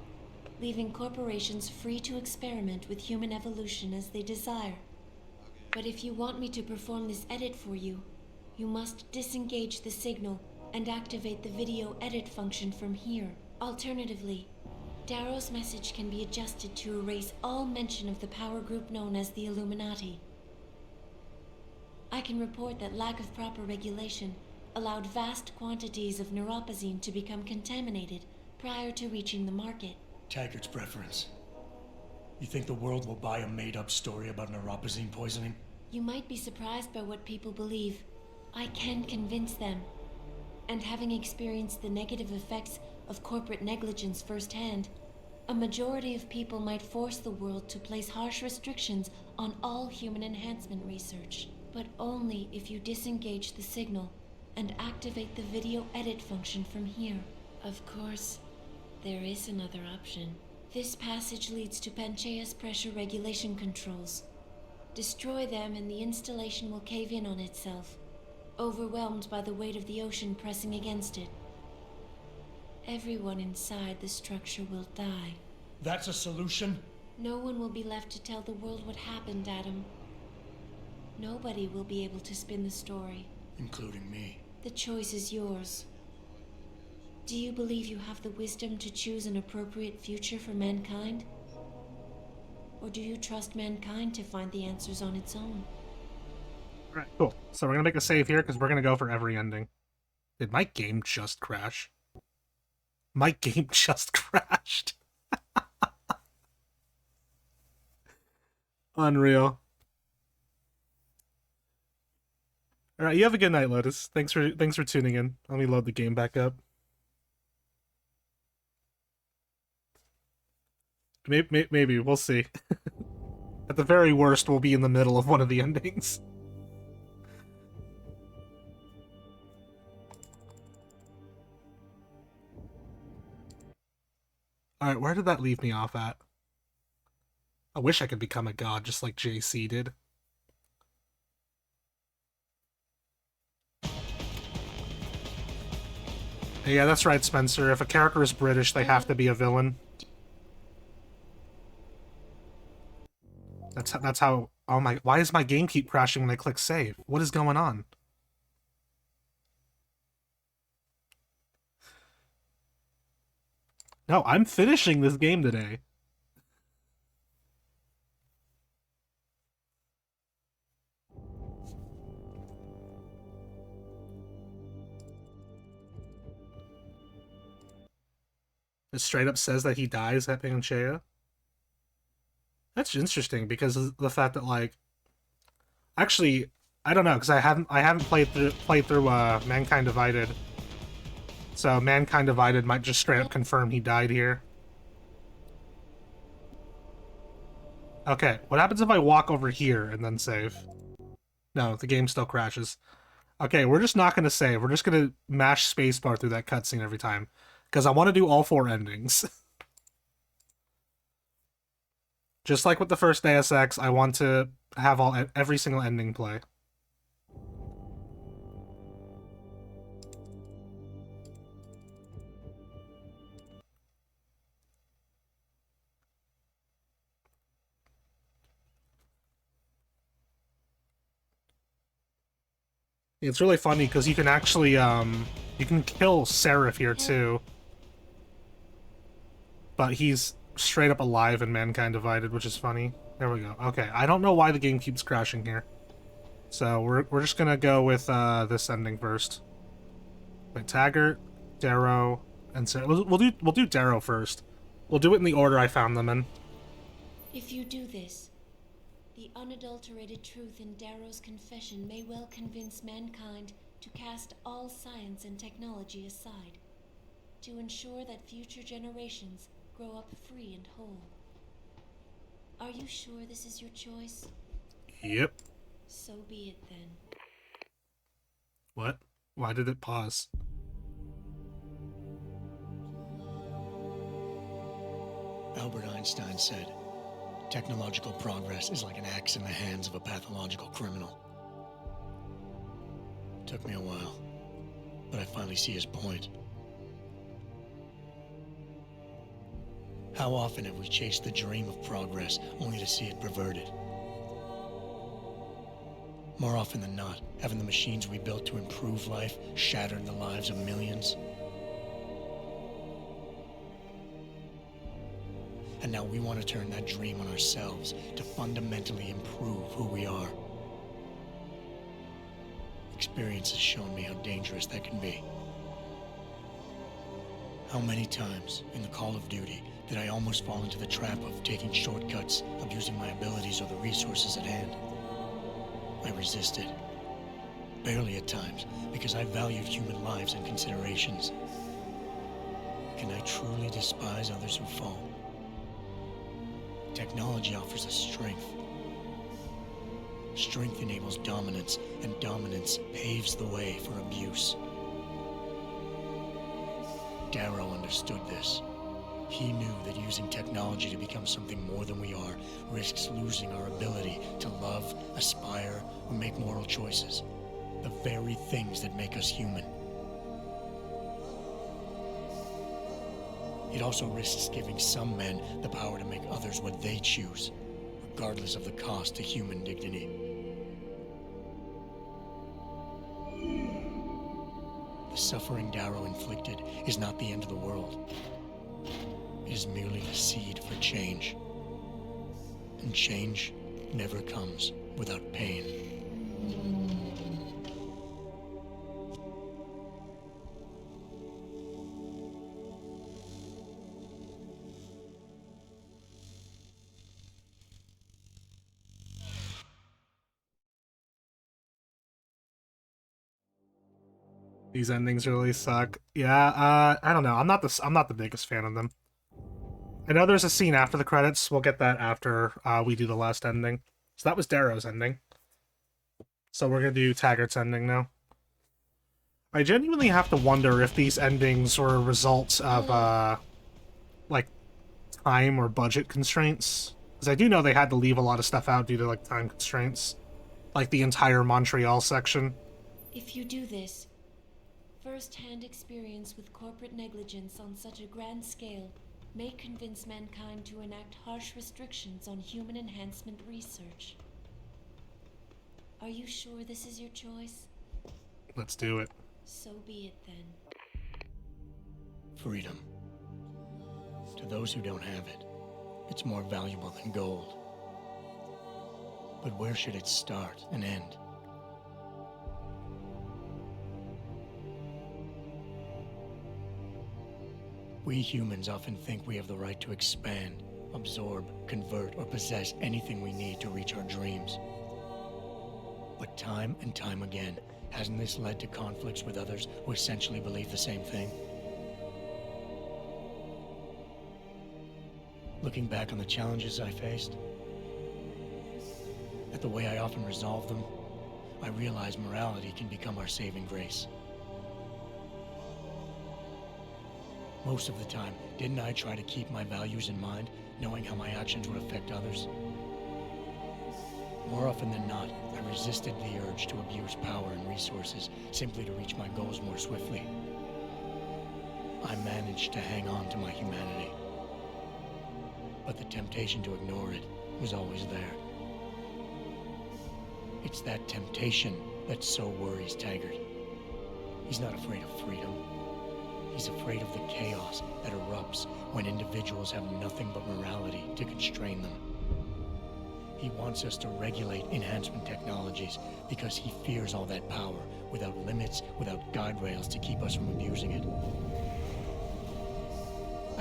leaving corporations free to experiment with human evolution as they desire. But if you want me to perform this edit for you, you must disengage the signal and activate the video edit function from here. Alternatively, Darrow's message can be adjusted to erase all mention of the power group known as the Illuminati. I can report that lack of proper regulation allowed vast quantities of neuropozyne to become contaminated prior to reaching the market. Taggart's preference. You think the world will buy a made-up story about neuropozyne poisoning? You might be surprised by what people believe. I can convince them. And having experienced the negative effects of corporate negligence firsthand, a majority of people might force the world to place harsh restrictions on all human enhancement research. But only if you disengage the signal and activate the video edit function from here. Of course, there is another option. This passage leads to Panchaea's pressure regulation controls. Destroy them and the installation will cave in on itself, overwhelmed by the weight of the ocean pressing against it. Everyone inside the structure will die. That's a solution? No one will be left to tell the world what happened, Adam. Nobody will be able to spin the story. Including me. The choice is yours. Do you believe you have the wisdom to choose an appropriate future for mankind? Or do you trust mankind to find the answers on its own? Alright, cool. So we're gonna make a save here because we're gonna go for every ending. Did my game just crash? My game just crashed. Unreal. Alright, you have a good night, Lotus. Thanks for tuning in. Let me load the game back up. Maybe we'll see. At the very worst, we'll be in the middle of one of the endings. Alright, where did that leave me off at? I wish I could become a god just like JC did. Yeah, that's right, Spencer. If a character is British, they have to be a villain. That's how... Oh my... Why does my game keep crashing when I click save? What is going on? No, I'm finishing this game today. It straight up says that he dies at Panchaea. That's interesting because of the fact that, like, actually, I don't know, because I haven't played through Mankind Divided. So Mankind Divided might just straight up confirm he died here. Okay, what happens if I walk over here and then save? No, the game still crashes. Okay, we're just not gonna save. We're just gonna mash spacebar through that cutscene every time. Because I want to do all 4 endings. Just like with the first Deus Ex, I want to have every single ending play. It's really funny because you can actually you can kill Seraph here too. But he's straight up alive in Mankind Divided, which is funny. There we go. Okay, I don't know why the game keeps crashing here. So we're just gonna go with this ending first. Wait, Taggart, Darrow, and Sarah. We'll do Darrow first. We'll do it in the order I found them in. If you do this, the unadulterated truth in Darrow's confession may well convince mankind to cast all science and technology aside. to ensure that future generations grow up free and whole. Are you sure this is your choice? Yep. So be it then. What? Why did it pause? Albert Einstein said, technological progress is like an axe in the hands of a pathological criminal. Took me a while, but I finally see his point. How often have we chased the dream of progress only to see it perverted? More often than not, haven't the machines we built to improve life shattered the lives of millions? And now we want to turn that dream on ourselves to fundamentally improve who we are. Experience has shown me how dangerous that can be. How many times in the Call of Duty did I almost fall into the trap of taking shortcuts, abusing my abilities or the resources at hand? I resisted. Barely at times, because I valued human lives and considerations. Can I truly despise others who fall? Technology offers us strength. Strength enables dominance, and dominance paves the way for abuse. Darrow understood this. He knew that using technology to become something more than we are risks losing our ability to love, aspire, or make moral choices. The very things that make us human. It also risks giving some men the power to make others what they choose, regardless of the cost to human dignity. The suffering Darrow inflicted is not the end of the world. It is merely the seed for change. And change never comes without pain. These endings really suck. Yeah, I don't know. I'm not the biggest fan of them. I know there's a scene after the credits. We'll get that after we do the last ending. So that was Darrow's ending. So we're gonna do Taggart's ending now. I genuinely have to wonder if these endings were a result of like time or budget constraints. Because I do know they had to leave a lot of stuff out due to like time constraints. Like the entire Montreal section. If you do this, first-hand experience with corporate negligence on such a grand scale may convince mankind to enact harsh restrictions on human enhancement research. Are you sure this is your choice? Let's do it. So be it then. Freedom. To those who don't have it, it's more valuable than gold. But where should it start and end? We humans often think we have the right to expand, absorb, convert, or possess anything we need to reach our dreams. But time and time again, hasn't this led to conflicts with others who essentially believe the same thing? Looking back on the challenges I faced, at the way I often resolve them, I realize morality can become our saving grace. Most of the time, didn't I try to keep my values in mind, knowing how my actions would affect others? More often than not, I resisted the urge to abuse power and resources simply to reach my goals more swiftly. I managed to hang on to my humanity. But the temptation to ignore it was always there. It's that temptation that so worries Taggart. He's not afraid of freedom. He's afraid of the chaos that erupts when individuals have nothing but morality to constrain them. He wants us to regulate enhancement technologies because he fears all that power, without limits, without guide rails to keep us from abusing it.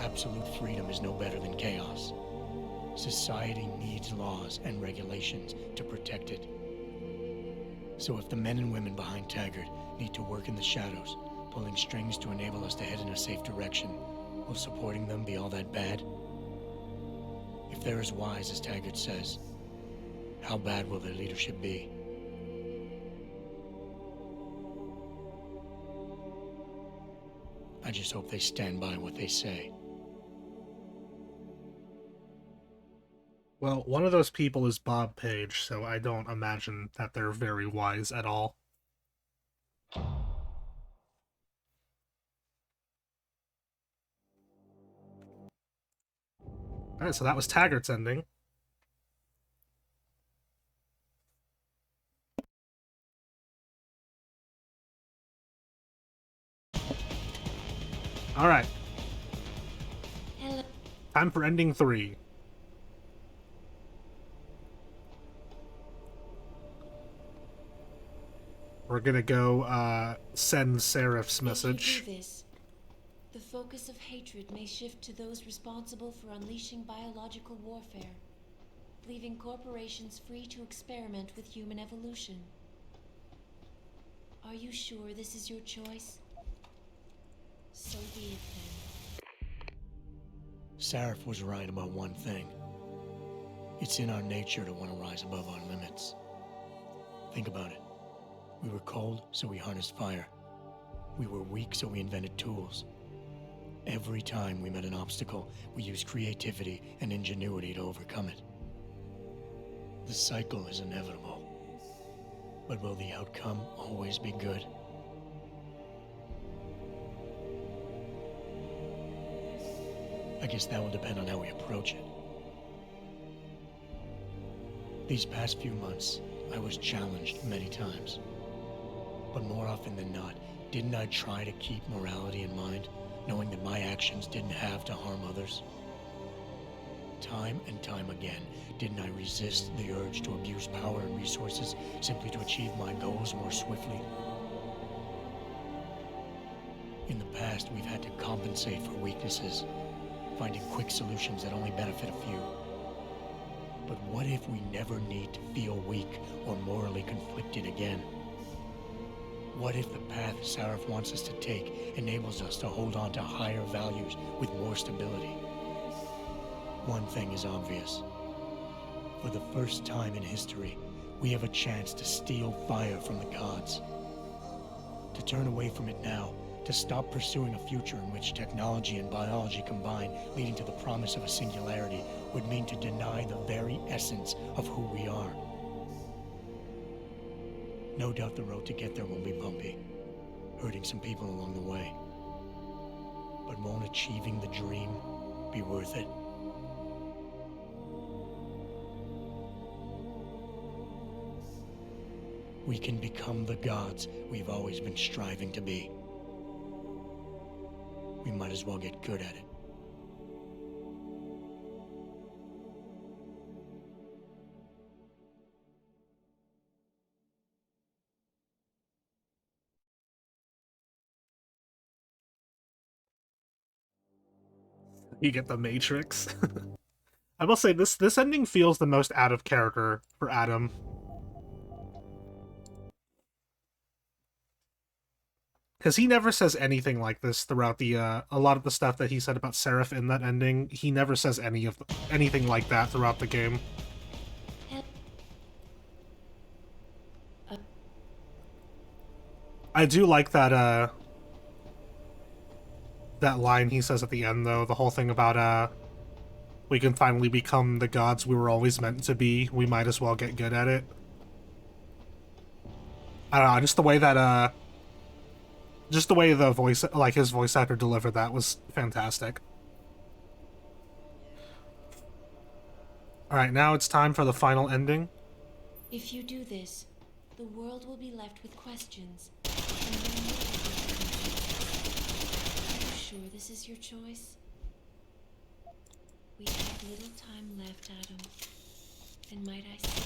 Absolute freedom is no better than chaos. Society needs laws and regulations to protect it. So if the men and women behind Taggart need to work in the shadows, pulling strings to enable us to head in a safe direction. Will supporting them be all that bad? If they're as wise as Taggart says, how bad will their leadership be? I just hope they stand by what they say. Well, one of those people is Bob Page, so I don't imagine that they're very wise at all. Alright, so that was Taggart's ending. Alright. Hello. Time for ending 3. We're gonna go, send Seraph's message. If you do this, the focus of hatred may shift to those responsible for unleashing biological warfare, leaving corporations free to experiment with human evolution. Are you sure this is your choice? So be it then. Sarif was right about one thing. It's in our nature to want to rise above our limits. Think about it. We were cold, so we harnessed fire. We were weak, so we invented tools. Every time we met an obstacle, we used creativity and ingenuity to overcome it. The cycle is inevitable. But will the outcome always be good? I guess that will depend on how we approach it. These past few months, I was challenged many times. But more often than not, didn't I try to keep morality in mind, knowing that my actions didn't have to harm others? Time and time again, didn't I resist the urge to abuse power and resources simply to achieve my goals more swiftly? In the past, we've had to compensate for weaknesses, finding quick solutions that only benefit a few. But what if we never need to feel weak or morally conflicted again? What if the path Sarif wants us to take enables us to hold on to higher values with more stability? One thing is obvious. For the first time in history, we have a chance to steal fire from the gods. To turn away from it now, to stop pursuing a future in which technology and biology combine, leading to the promise of a singularity, would mean to deny the very essence of who we are. No doubt the road to get there will be bumpy, hurting some people along the way. But won't achieving the dream be worth it? We can become the gods we've always been striving to be. We might as well get good at it. You get the Matrix. I will say this ending feels the most out of character for Adam. Because he never says anything like this throughout the a lot of the stuff that he said about Seraph in that ending. He never says anything like that throughout the game. I do like that that line he says at the end, though. The whole thing about we can finally become the gods we were always meant to be. We might as well get good at it. I don't know, just the way that just the way the voice, like his voice actor delivered that was fantastic. Alright, now it's time for the final ending. If you do this, the world will be left with questions. Are you sure this is your choice? We have little time left, Adam. And might I say...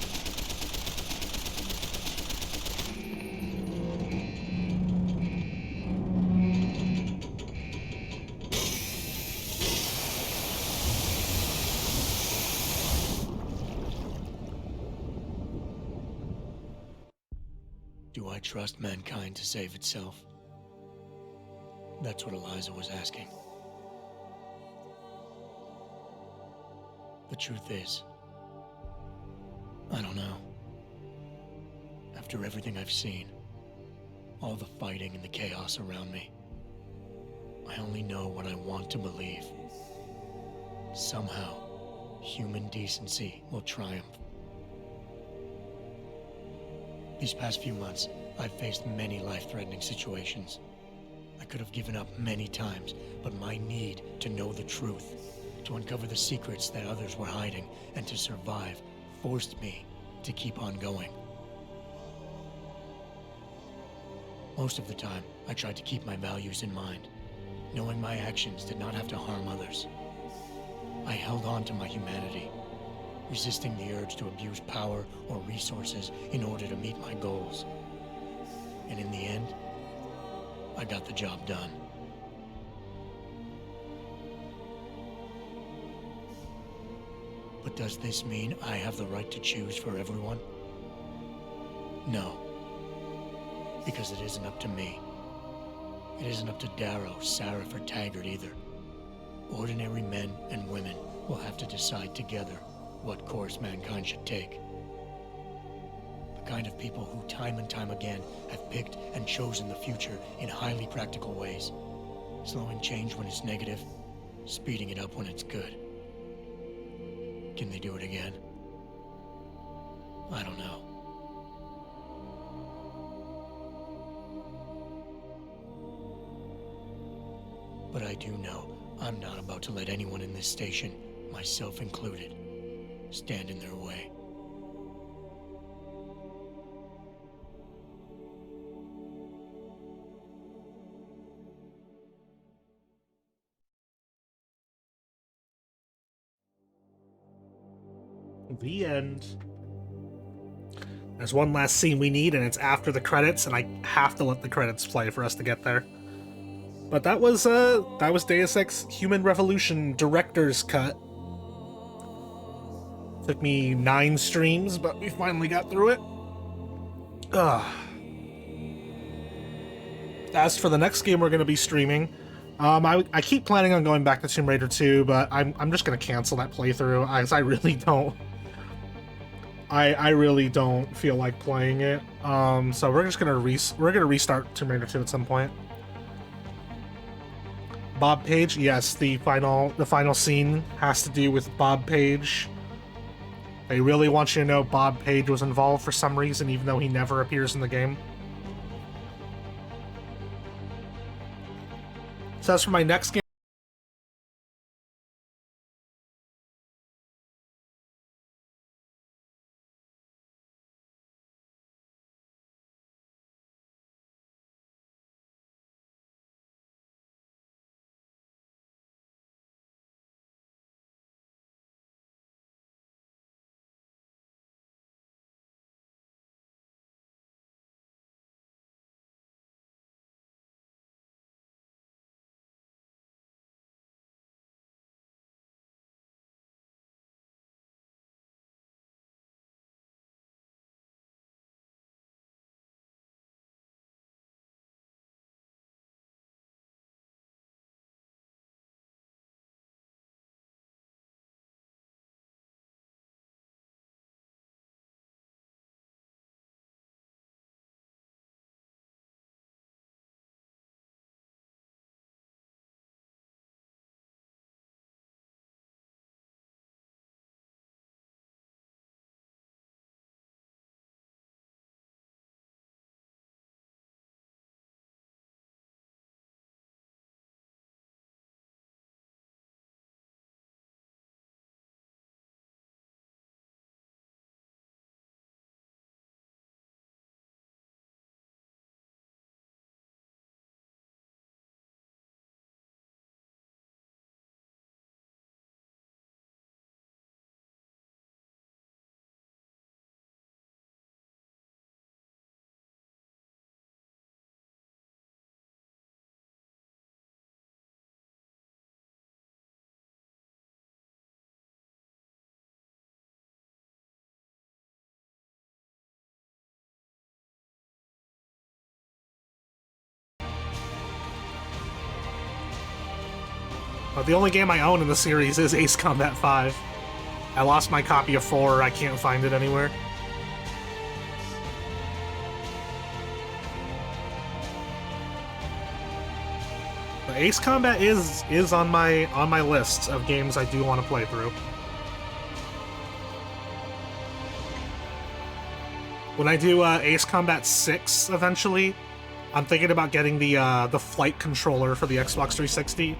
Do I trust mankind to save itself? That's what Eliza was asking. The truth is, I don't know. After everything I've seen, all the fighting and the chaos around me, I only know what I want to believe. Somehow, human decency will triumph. These past few months, I've faced many life-threatening situations. I could have given up many times, but my need to know the truth, to uncover the secrets that others were hiding, and to survive, forced me to keep on going. Most of the time, I tried to keep my values in mind, knowing my actions did not have to harm others. I held on to my humanity, resisting the urge to abuse power or resources in order to meet my goals. And in the end, I got the job done. But does this mean I have the right to choose for everyone? No. Because it isn't up to me. It isn't up to Darrow, Sarif, or Taggart either. Ordinary men and women will have to decide together what course mankind should take. The kind of people who time and time again have picked and chosen the future in highly practical ways, slowing change when it's negative, speeding it up when it's good. Can they do it again? I don't know. But I do know I'm not about to let anyone in this station, myself included, stand in their way. The end. There's one last scene we need, and it's after the credits, and I have to let the credits play for us to get there. But that was Deus Ex Human Revolution Director's Cut. Took me 9 streams, but we finally got through it. Ugh. As for the next game we're going to be streaming, I keep planning on going back to Tomb Raider 2, but I'm just going to cancel that playthrough, as I really don't. I really don't feel like playing it. So we're just gonna restart Tomb Raider 2 at some point. Bob Page, yes, the final scene has to do with Bob Page. They really want you to know Bob Page was involved for some reason, even though he never appears in the game. So as for my next game, But the only game I own in the series is Ace Combat 5. I lost my copy of 4, I can't find it anywhere. But Ace Combat is on my list of games I do want to play through. When I do Ace Combat 6 eventually, I'm thinking about getting the flight controller for the Xbox 360.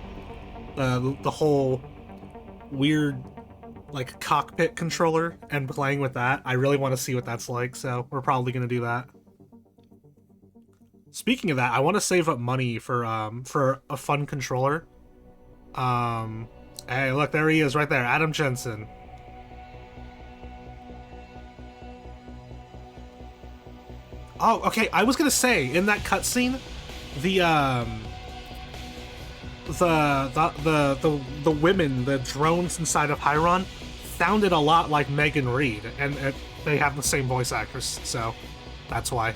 The whole weird like cockpit controller and playing with that. I really want to see what that's like, so we're probably gonna do that. Speaking of that, I want to save up money for a fun controller. Hey, look, there he is right there, Adam Jensen. Oh, okay, I was gonna say, in that cutscene, the women, the drones inside of Hyron, sounded a lot like Megan Reed, and they have the same voice actress, so that's why.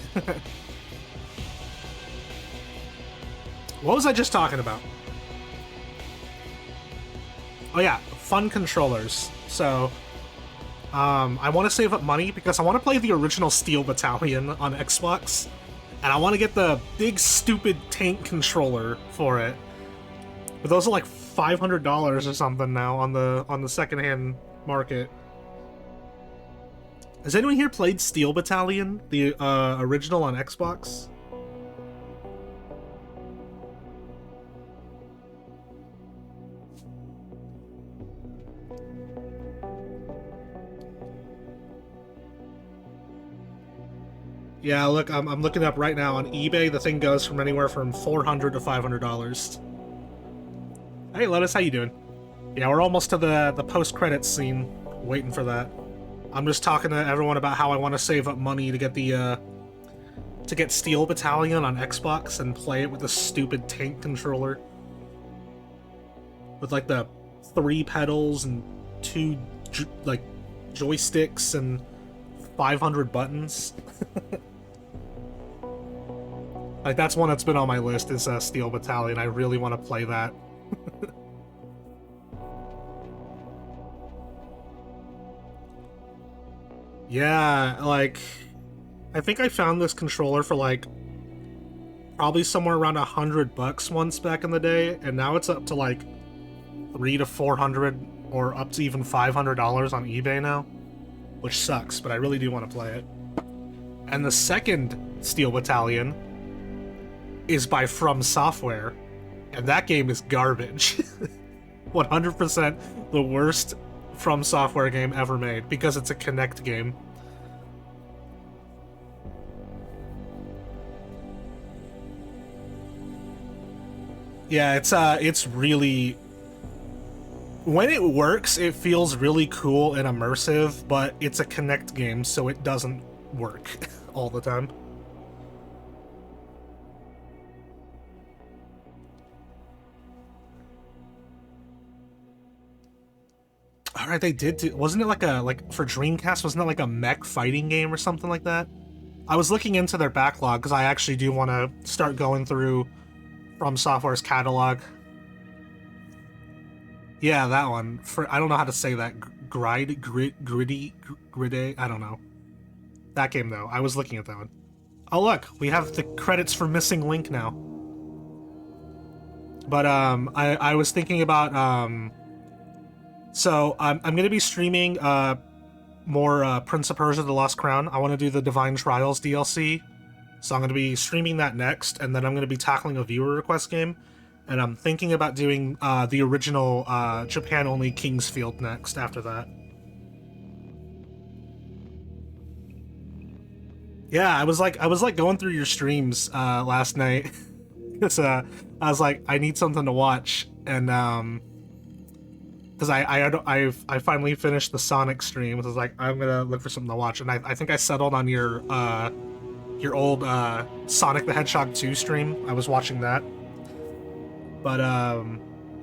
What was I just talking about? Oh yeah, fun controllers. So, I want to save up money because I want to play the original Steel Battalion on Xbox, and I want to get the big stupid tank controller for it. But those are like $500 or something now on the secondhand market. Has anyone here played Steel Battalion, the original on Xbox? Yeah, look, I'm looking up right now on eBay. The thing goes from anywhere from $400 to $500. Hey, Lotus, how you doing? Yeah, we're almost to the post-credits scene. Waiting for that. I'm just talking to everyone about how I want to save up money to get the to get Steel Battalion on Xbox and play it with a stupid tank controller with like the 3 pedals and 2 like joysticks and 500 buttons. Like, that's one that's been on my list, is Steel Battalion. I really want to play that. Yeah, like, I think I found this controller for like probably somewhere around $100 once back in the day, and now it's up to like $300 to $400 or up to even $500 on eBay now, which sucks, but I really do want to play it. And the second Steel Battalion is by From Software, and that game is garbage. 100% the worst From Software game ever made, because it's a Kinect game. Yeah, it's really... When it works, it feels really cool and immersive, but it's a Kinect game, so it doesn't work all the time. Alright, they did do... Wasn't it like for Dreamcast, wasn't it like a mech fighting game or something like that? I was looking into their backlog, because I actually do want to start going through From Software's catalog. Yeah, that one. I don't know how to say that. Gritty, I don't know. That game, though. I was looking at that one. Oh, look, we have the credits for Missing Link now. But, I was thinking about, so, I'm gonna be streaming, more, Prince of Persia: The Lost Crown. I want to do the Divine Trials DLC. So I'm gonna be streaming that next, and then I'm gonna be tackling a viewer request game. And I'm thinking about doing, the original, Japan-only Kingsfield next after that. Yeah, I was like going through your streams last night because I was like, I need something to watch, and because I finally finished the Sonic stream, so I was like, I'm gonna look for something to watch, and I think I settled on your old Sonic the Hedgehog 2 stream. I was watching that, but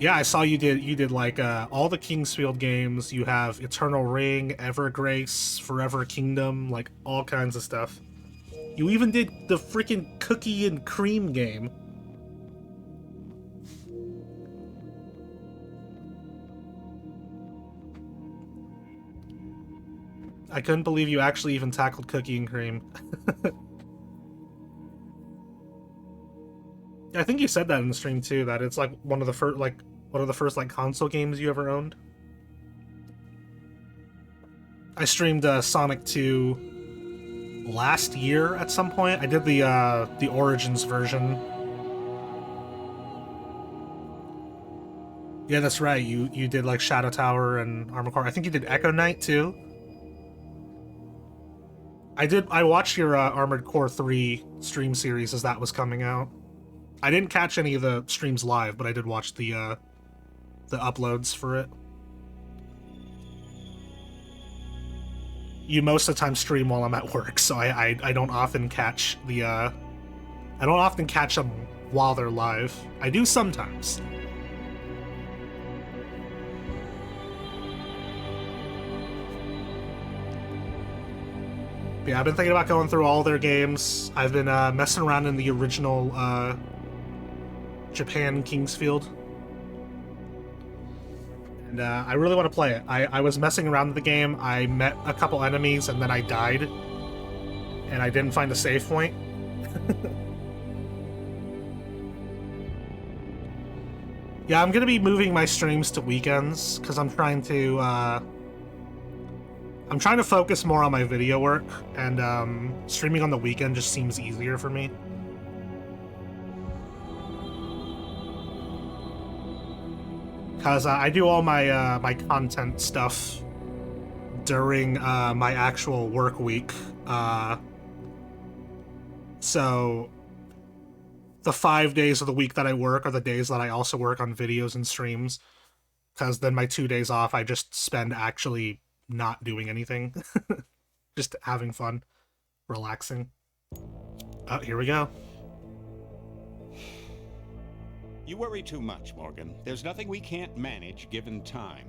yeah, I saw you did like all the Kingsfield games. You have Eternal Ring, Evergrace, Forever Kingdom, like all kinds of stuff. You even did the freaking Cookie and Cream game. I couldn't believe you actually even tackled Cookie and Cream. I think you said that in the stream too, that it's like one of the first like console games you ever owned. I streamed Sonic 2 last year at some point. I did the Origins version. Yeah, that's right. You did like Shadow Tower and Armored Core. I think you did Echo Knight too. I watched your Armored Core 3 stream series as that was coming out. I didn't catch any of the streams live, but I did watch the uploads for it. You most of the time stream while I'm at work, so I don't often catch the I don't often catch them while they're live. I do sometimes. But yeah, I've been thinking about going through all their games. I've been messing around in the original Japan Kingsfield. And I really want to play it. I was messing around with the game, I met a couple enemies, and then I died. And I didn't find a save point. Yeah, I'm gonna be moving my streams to weekends, because I'm trying to focus more on my video work, and streaming on the weekend just seems easier for me. Because I do all my my content stuff during my actual work week. So the 5 days of the week that I work are the days that I also work on videos and streams. Because then my 2 days off I just spend actually not doing anything. Just having fun. Relaxing. Oh, here we go. You worry too much, Morgan. There's nothing we can't manage given time.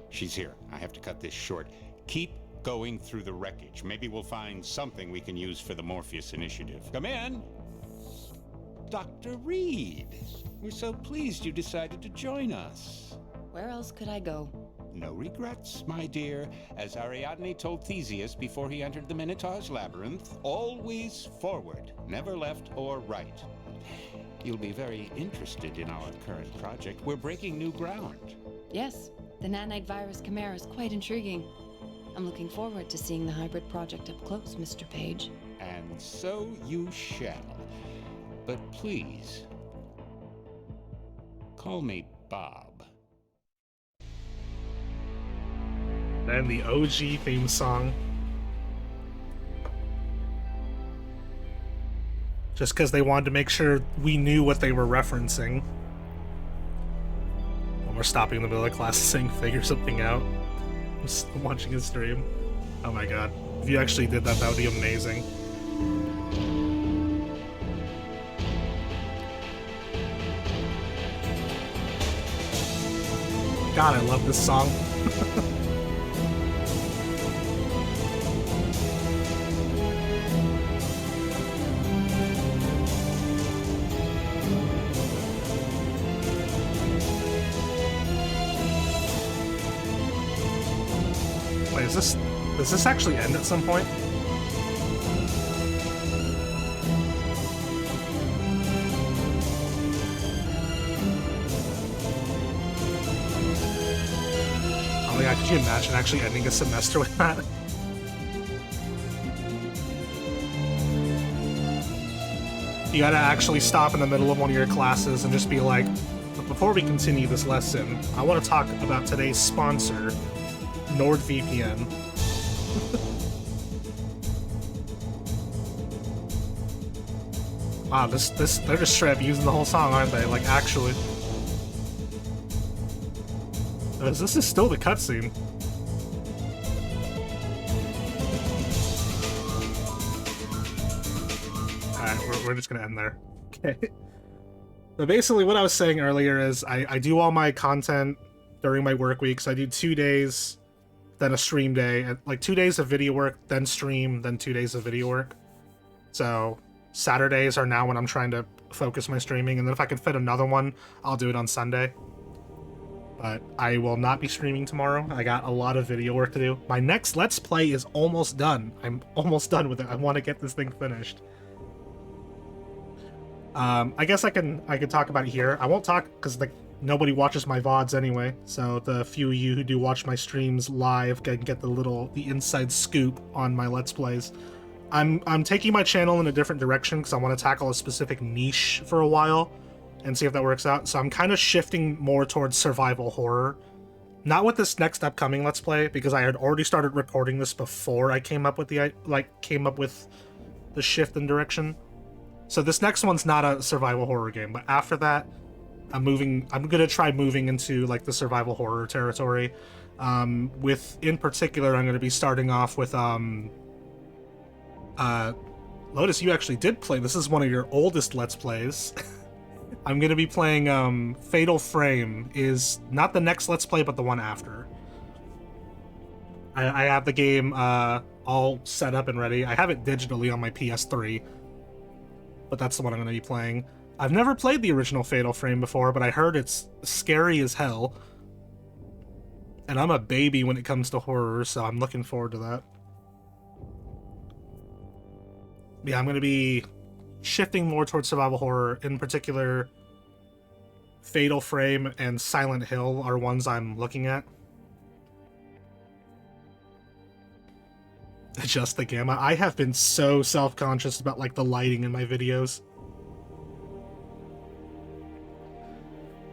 She's here. I have to cut this short. Keep going through the wreckage. Maybe we'll find something we can use for the Morpheus initiative. Come in. Dr. Reed. We're so pleased you decided to join us. Where else could I go? No regrets, my dear. As Ariadne told Theseus before he entered the Minotaur's labyrinth, always forward, never left or right. You'll be very interested in our current project. We're breaking new ground. Yes, the nanite virus chimera is quite intriguing. I'm looking forward to seeing the hybrid project up close, Mr. Page. And so you shall. But please, call me Bob. And the OG theme song. Just because they wanted to make sure we knew what they were referencing. When we're stopping in the middle of class saying figure something out. Just watching a stream. Oh my god. If you actually did that, that would be amazing. God, I love this song. Wait, does this actually end at some point? Oh my god, could you imagine actually ending a semester with that? You gotta actually stop in the middle of one of your classes and just be like, but before we continue this lesson, I want to talk about today's sponsor, NordVPN. Wow, they're just straight up using the whole song, aren't they? Like, actually. This is still the cutscene. Alright, we're just gonna end there. Okay. But basically what I was saying earlier is I do all my content during my work weeks. I do 2 days, then a stream day. Like 2 days of video work, then stream, then 2 days of video work. So Saturdays are now when I'm trying to focus my streaming, and then if I can fit another one, I'll do it on Sunday. but I will not be streaming tomorrow. I got a lot of video work to do. My next Let's Play is almost done. I'm almost done with it. I want to get this thing finished. I guess I can talk about it here. I won't talk because nobody watches my VODs anyway, so the few of you who do watch my streams live can get the inside scoop on my Let's Plays. I'm taking my channel in a different direction because I want to tackle a specific niche for a while and see if that works out. So I'm kind of shifting more towards survival horror. Not with this next upcoming Let's Play, because I had already started recording this before I came up with the shift in direction. So this next one's not a survival horror game, but after that, I'm gonna try moving into like the survival horror territory. In particular, I'm gonna be starting off with Lotus, you actually did play. This is one of your oldest Let's Plays. I'm gonna be playing Fatal Frame, is not the next Let's Play, but the one after. I have the game all set up and ready. I have it digitally on my PS3, but that's the one I'm gonna be playing. I've never played the original Fatal Frame before, but I heard it's scary as hell. And I'm a baby when it comes to horror, so I'm looking forward to that. Yeah, I'm gonna be shifting more towards survival horror. In particular, Fatal Frame and Silent Hill are ones I'm looking at. Adjust the gamma. I have been so self-conscious about like the lighting in my videos.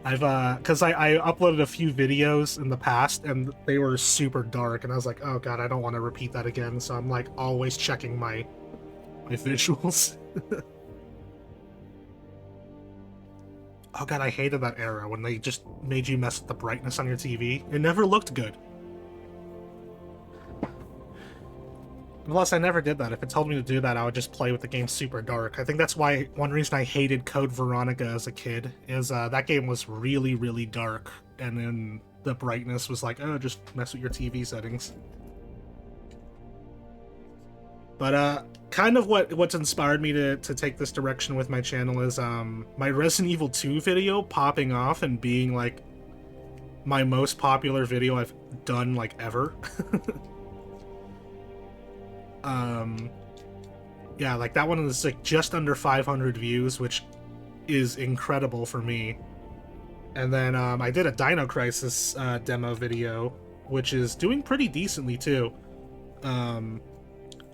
Because I uploaded a few videos in the past and they were super dark, and I was like, oh god, I don't want to repeat that again, so I'm like always checking my visuals. Oh god, I hated that era when they just made you mess with the brightness on your TV. It never looked good. Plus, I never did that. If it told me to do that, I would just play with the game super dark. I think that's why one reason I hated Code Veronica as a kid is that game was really, really dark, and then the brightness was like, oh, just mess with your TV settings. But kind of what's inspired me to take this direction with my channel is my Resident Evil 2 video popping off and being like my most popular video I've done like ever. Yeah, like that one is like just under 500 views, which is incredible for me. And then I did a Dino Crisis demo video, which is doing pretty decently too.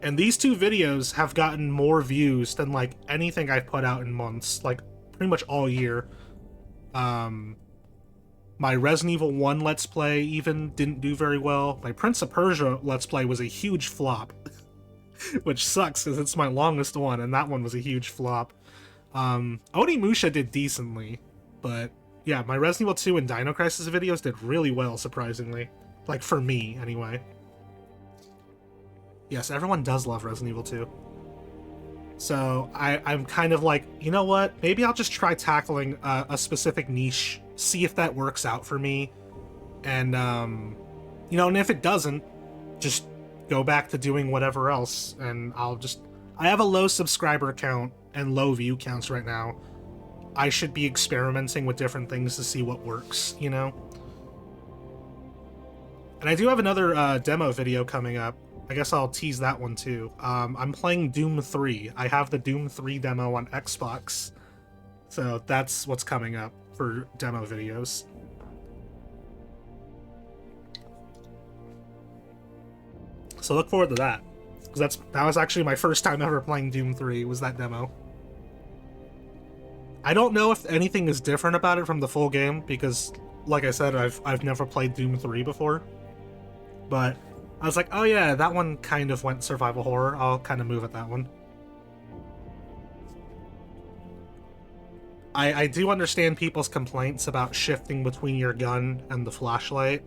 And these two videos have gotten more views than like anything I've put out in months, like pretty much all year. My Resident Evil 1 Let's Play even didn't do very well. My Prince of Persia Let's Play was a huge flop. Which sucks because it's my longest one, and that one was a huge flop. Onimusha did decently, but yeah, my Resident Evil 2 and Dino Crisis videos did really well, surprisingly. Like, for me, anyway. Yes, everyone does love Resident Evil 2. So, I'm kind of like, you know what? Maybe I'll just try tackling a specific niche, see if that works out for me, and, you know, and if it doesn't, just go back to doing whatever else, and I have a low subscriber count and low view counts right now. I should be experimenting with different things to see what works, you know? And I do have another demo video coming up. I guess I'll tease that one too. I'm playing Doom 3. I have the Doom 3 demo on Xbox, so that's what's coming up for demo videos. So look forward to that, because that was actually my first time ever playing Doom 3, was that demo. I don't know if anything is different about it from the full game, because, like I said, I've never played Doom 3 before. But I was like, oh yeah, that one kind of went survival horror, I'll kind of move at that one. I do understand people's complaints about shifting between your gun and the flashlight.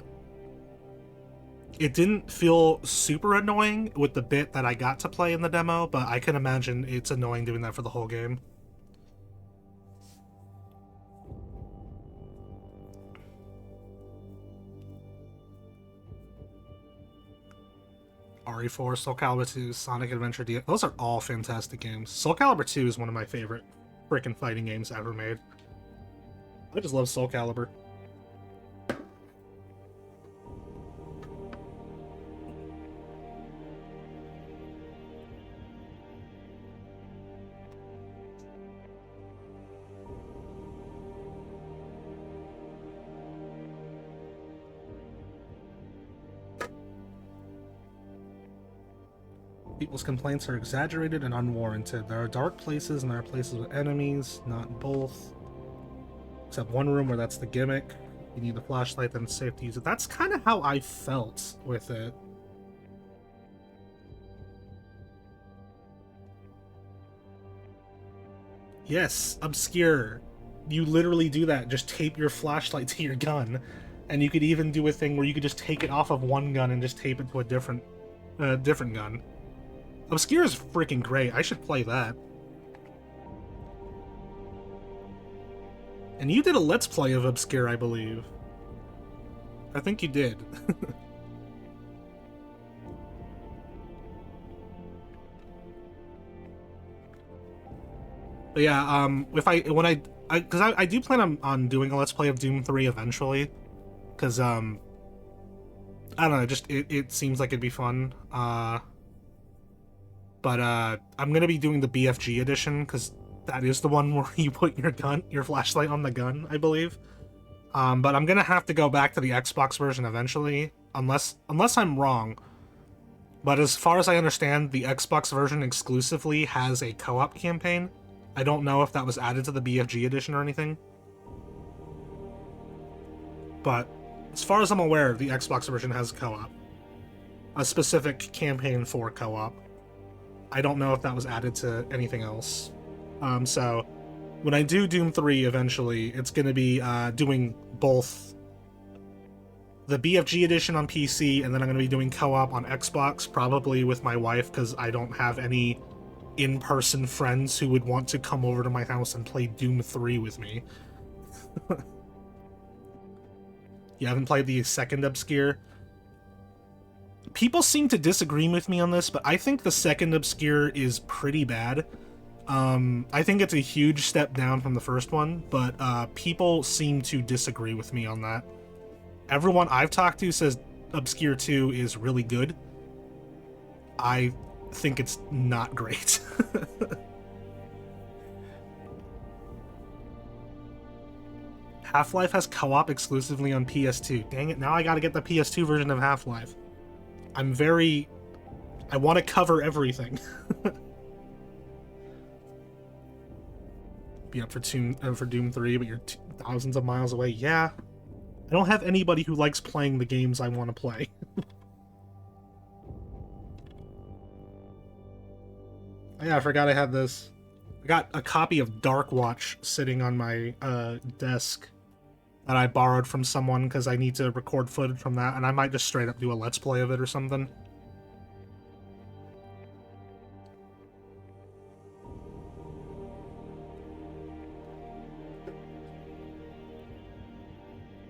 It didn't feel super annoying with the bit that I got to play in the demo, but I can imagine it's annoying doing that for the whole game. RE4, Soul Calibur 2, Sonic Adventure D. Those are all fantastic games. Soul Calibur 2 is one of my favorite freaking fighting games ever made. I just love Soul Calibur. People's complaints are exaggerated and unwarranted. There are dark places and there are places with enemies, not both. Except one room where that's the gimmick. You need the flashlight, then it's safe to use it. That's kind of how I felt with it. Yes, obscure. You literally do that. Just tape your flashlight to your gun. And you could even do a thing where you could just take it off of one gun and just tape it to a different gun. Obscure is freaking great. I should play that. And you did a Let's Play of Obscure, I believe. I think you did. But yeah, because I do plan on doing a Let's Play of Doom 3 eventually. Because, I don't know, it seems like it'd be fun. But I'm gonna be doing the BFG edition, because that is the one where you put your flashlight on the gun, I believe. But I'm gonna have to go back to the Xbox version eventually, unless I'm wrong. But as far as I understand, the Xbox version exclusively has a co-op campaign. I don't know if that was added to the BFG edition or anything. But as far as I'm aware, the Xbox version has co-op. A specific campaign for co-op. I don't know if that was added to anything else. So when I do Doom 3 eventually, it's going to be doing both the BFG edition on PC, and then I'm going to be doing co-op on Xbox, probably with my wife, because I don't have any in-person friends who would want to come over to my house and play Doom 3 with me. You haven't played the second Obscure? People seem to disagree with me on this, but I think the second Obscure is pretty bad. I think it's a huge step down from the first one, but people seem to disagree with me on that. Everyone I've talked to says Obscure 2 is really good. I think it's not great. Half-Life has co-op exclusively on PS2. Dang it, now I gotta get the PS2 version of Half-Life. I want to cover everything. Be up for Doom 3, but you're thousands of miles away. Yeah. I don't have anybody who likes playing the games I want to play. Yeah, I forgot I had this. I got a copy of Dark Watch sitting on my desk that I borrowed from someone because I need to record footage from that, and I might just straight up do a Let's Play of it or something.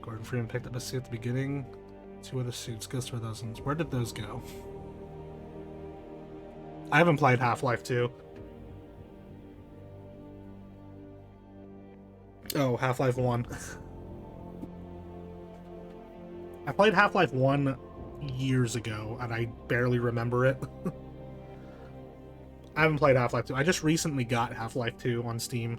Gordon Freeman picked up a suit at the beginning. 2 other suits, Ghost of Thousands. Where did those go? I haven't played Half-Life 2. Oh, Half-Life 1. I played Half-Life 1 years ago, and I barely remember it. I haven't played Half-Life 2. I just recently got Half-Life 2 on Steam.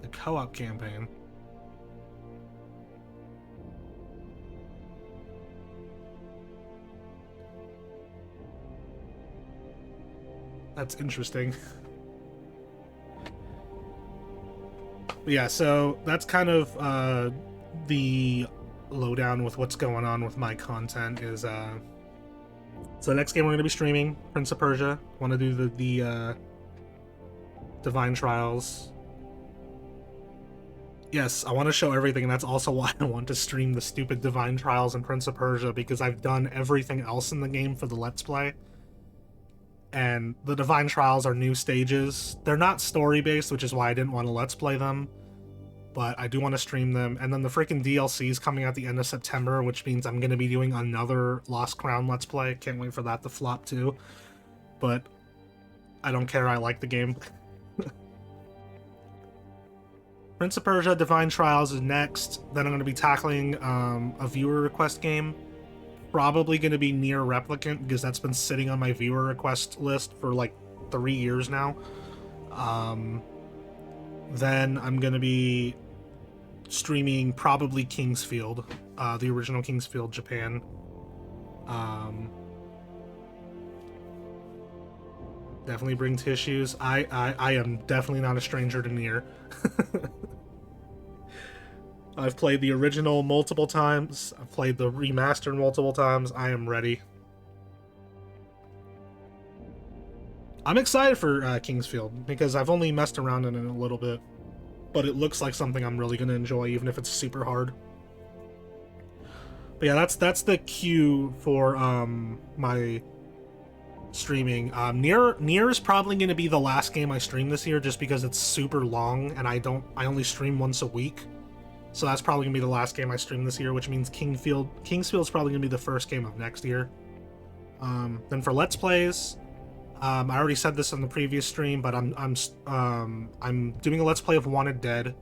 The co-op campaign. That's interesting. Yeah, so that's kind of the lowdown with what's going on with my content is so the next game we're going to be streaming, Prince of Persia. Want to do the Divine Trials. Yes, I want to show everything, and that's also why I want to stream the stupid Divine Trials and Prince of Persia, because I've done everything else in the game for the Let's Play. And the Divine Trials are new stages. They're not story-based, which is why I didn't want to Let's Play them. But I do want to stream them. And then the freaking DLC is coming out the end of September, which means I'm going to be doing another Lost Crown Let's Play. Can't wait for that to flop too. But I don't care, I like the game. Prince of Persia Divine Trials is next. Then I'm going to be tackling a viewer request game. Probably going to be Nier Replicant, because that's been sitting on my viewer request list for like 3 years now. Then I'm going to be streaming probably Kingsfield, the original Kingsfield Japan. Definitely bring tissues. I am definitely not a stranger to Nier. I've played the original multiple times. I've played the remastered multiple times. I am ready. I'm excited for Kingsfield because I've only messed around in it a little bit, but it looks like something I'm really going to enjoy, even if it's super hard. But yeah, that's the cue for my streaming. Nier is probably going to be the last game I stream this year, just because it's super long and I only stream once a week. So that's probably going to be the last game I stream this year, which means Kingsfield's probably going to be the first game of next year. Then for Let's Plays, I already said this in the previous stream, but I'm doing a Let's Play of Wanted Dead.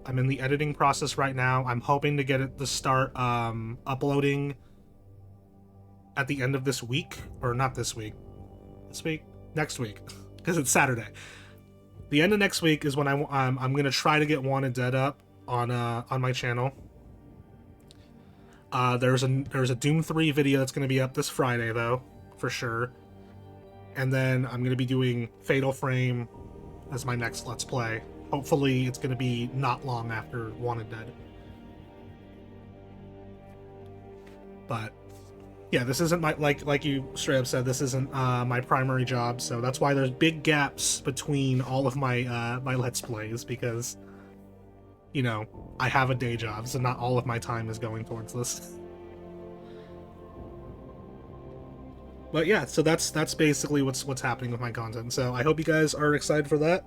I'm in the editing process right now. I'm hoping to get it to start uploading at the end of this week, or not this week. This week? Next week, because it's Saturday. The end of next week is when I'm going to try to get Wanted Dead up on my channel. There's a Doom 3 video that's going to be up this Friday, though, for sure. And then I'm going to be doing Fatal Frame as my next Let's Play. Hopefully it's going to be not long after Wanted Dead. But yeah, this isn't my, like you straight up said, this isn't my primary job, so that's why there's big gaps between all of my my Let's Plays, because, you know, I have a day job, so not all of my time is going towards this. But yeah, so that's basically what's happening with my content. So I hope you guys are excited for that.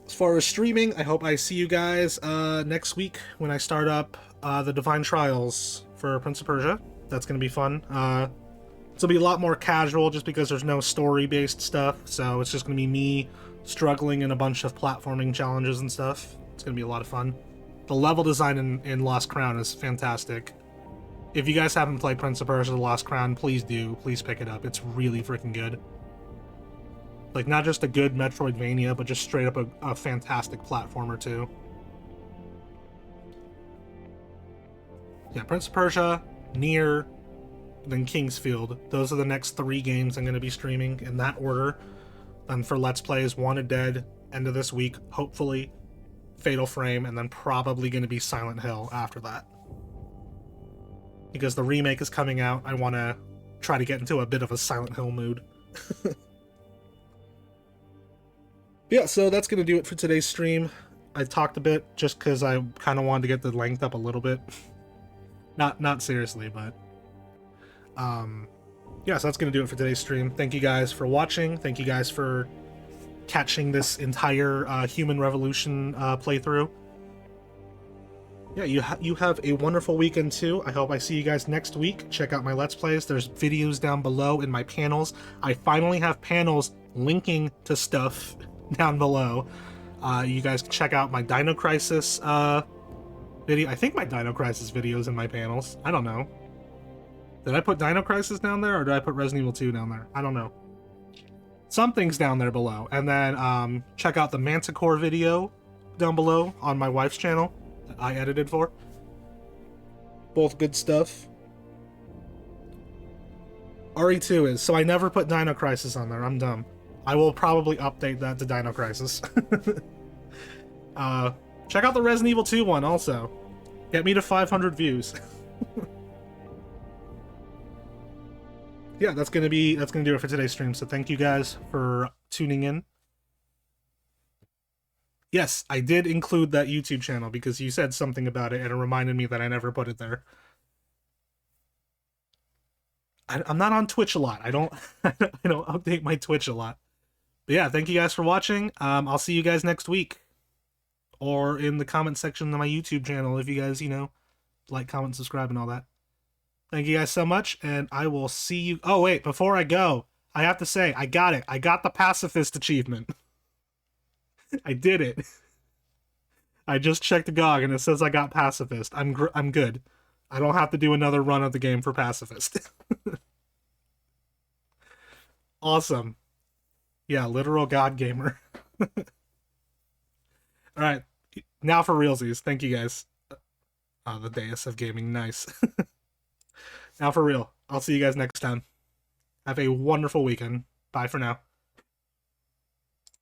As far as streaming, I hope I see you guys next week when I start up the Divine Trials for Prince of Persia. That's going to be fun. It's going to be a lot more casual just because there's no story-based stuff, so it's just going to be me struggling in a bunch of platforming challenges and stuff. It's going to be a lot of fun. The level design in Lost Crown is fantastic. If you guys haven't played Prince of Persia: The Lost Crown, please do. Please pick it up. It's really freaking good. Like, not just a good Metroidvania, but just straight up a fantastic platformer, too. Yeah, Prince of Persia, Nier, then Kingsfield. Those are the next 3 games I'm going to be streaming in that order. Then for Let's Plays, Wanted Dead, end of this week, hopefully, Fatal Frame, and then probably going to be Silent Hill after that. Because the remake is coming out, I want to try to get into a bit of a Silent Hill mood. Yeah, so that's going to do it for today's stream. I talked a bit just because I kind of wanted to get the length up a little bit. Not seriously, but... yeah, so that's going to do it for today's stream. Thank you guys for watching. Thank you guys for catching this entire Human Revolution playthrough. Yeah, you have a wonderful weekend too. I hope I see you guys next week. Check out my Let's Plays. There's videos down below in my panels. I finally have panels linking to stuff down below. You guys can check out my Dino Crisis video. I think my Dino Crisis video is in my panels. I don't know. Did I put Dino Crisis down there, or did I put Resident Evil 2 down there? I don't know. Something's down there below. And then check out the Manticore video down below on my wife's channel that I edited for. Both good stuff. RE2 is, so I never put Dino Crisis on there. I'm dumb. I will probably update that to Dino Crisis. Check out the Resident Evil 2 one also. Get me to 500 views. Yeah, that's gonna do it for today's stream. So thank you guys for tuning in. Yes, I did include that YouTube channel because you said something about it and it reminded me that I never put it there. I'm not on Twitch a lot. I don't update my Twitch a lot. But yeah, thank you guys for watching. I'll see you guys next week. Or in the comment section of my YouTube channel if you guys, like, comment, subscribe, and all that. Thank you guys so much, and I will see you... Oh, wait, before I go, I have to say, I got it. I got the Pacifist achievement. I did it. I just checked the GOG, and it says I got Pacifist. I'm good. I don't have to do another run of the game for Pacifist. Awesome. Yeah, literal God gamer. Alright. Now for realsies. Thank you guys. The Deus of Gaming. Nice. Now for real. I'll see you guys next time. Have a wonderful weekend. Bye for now.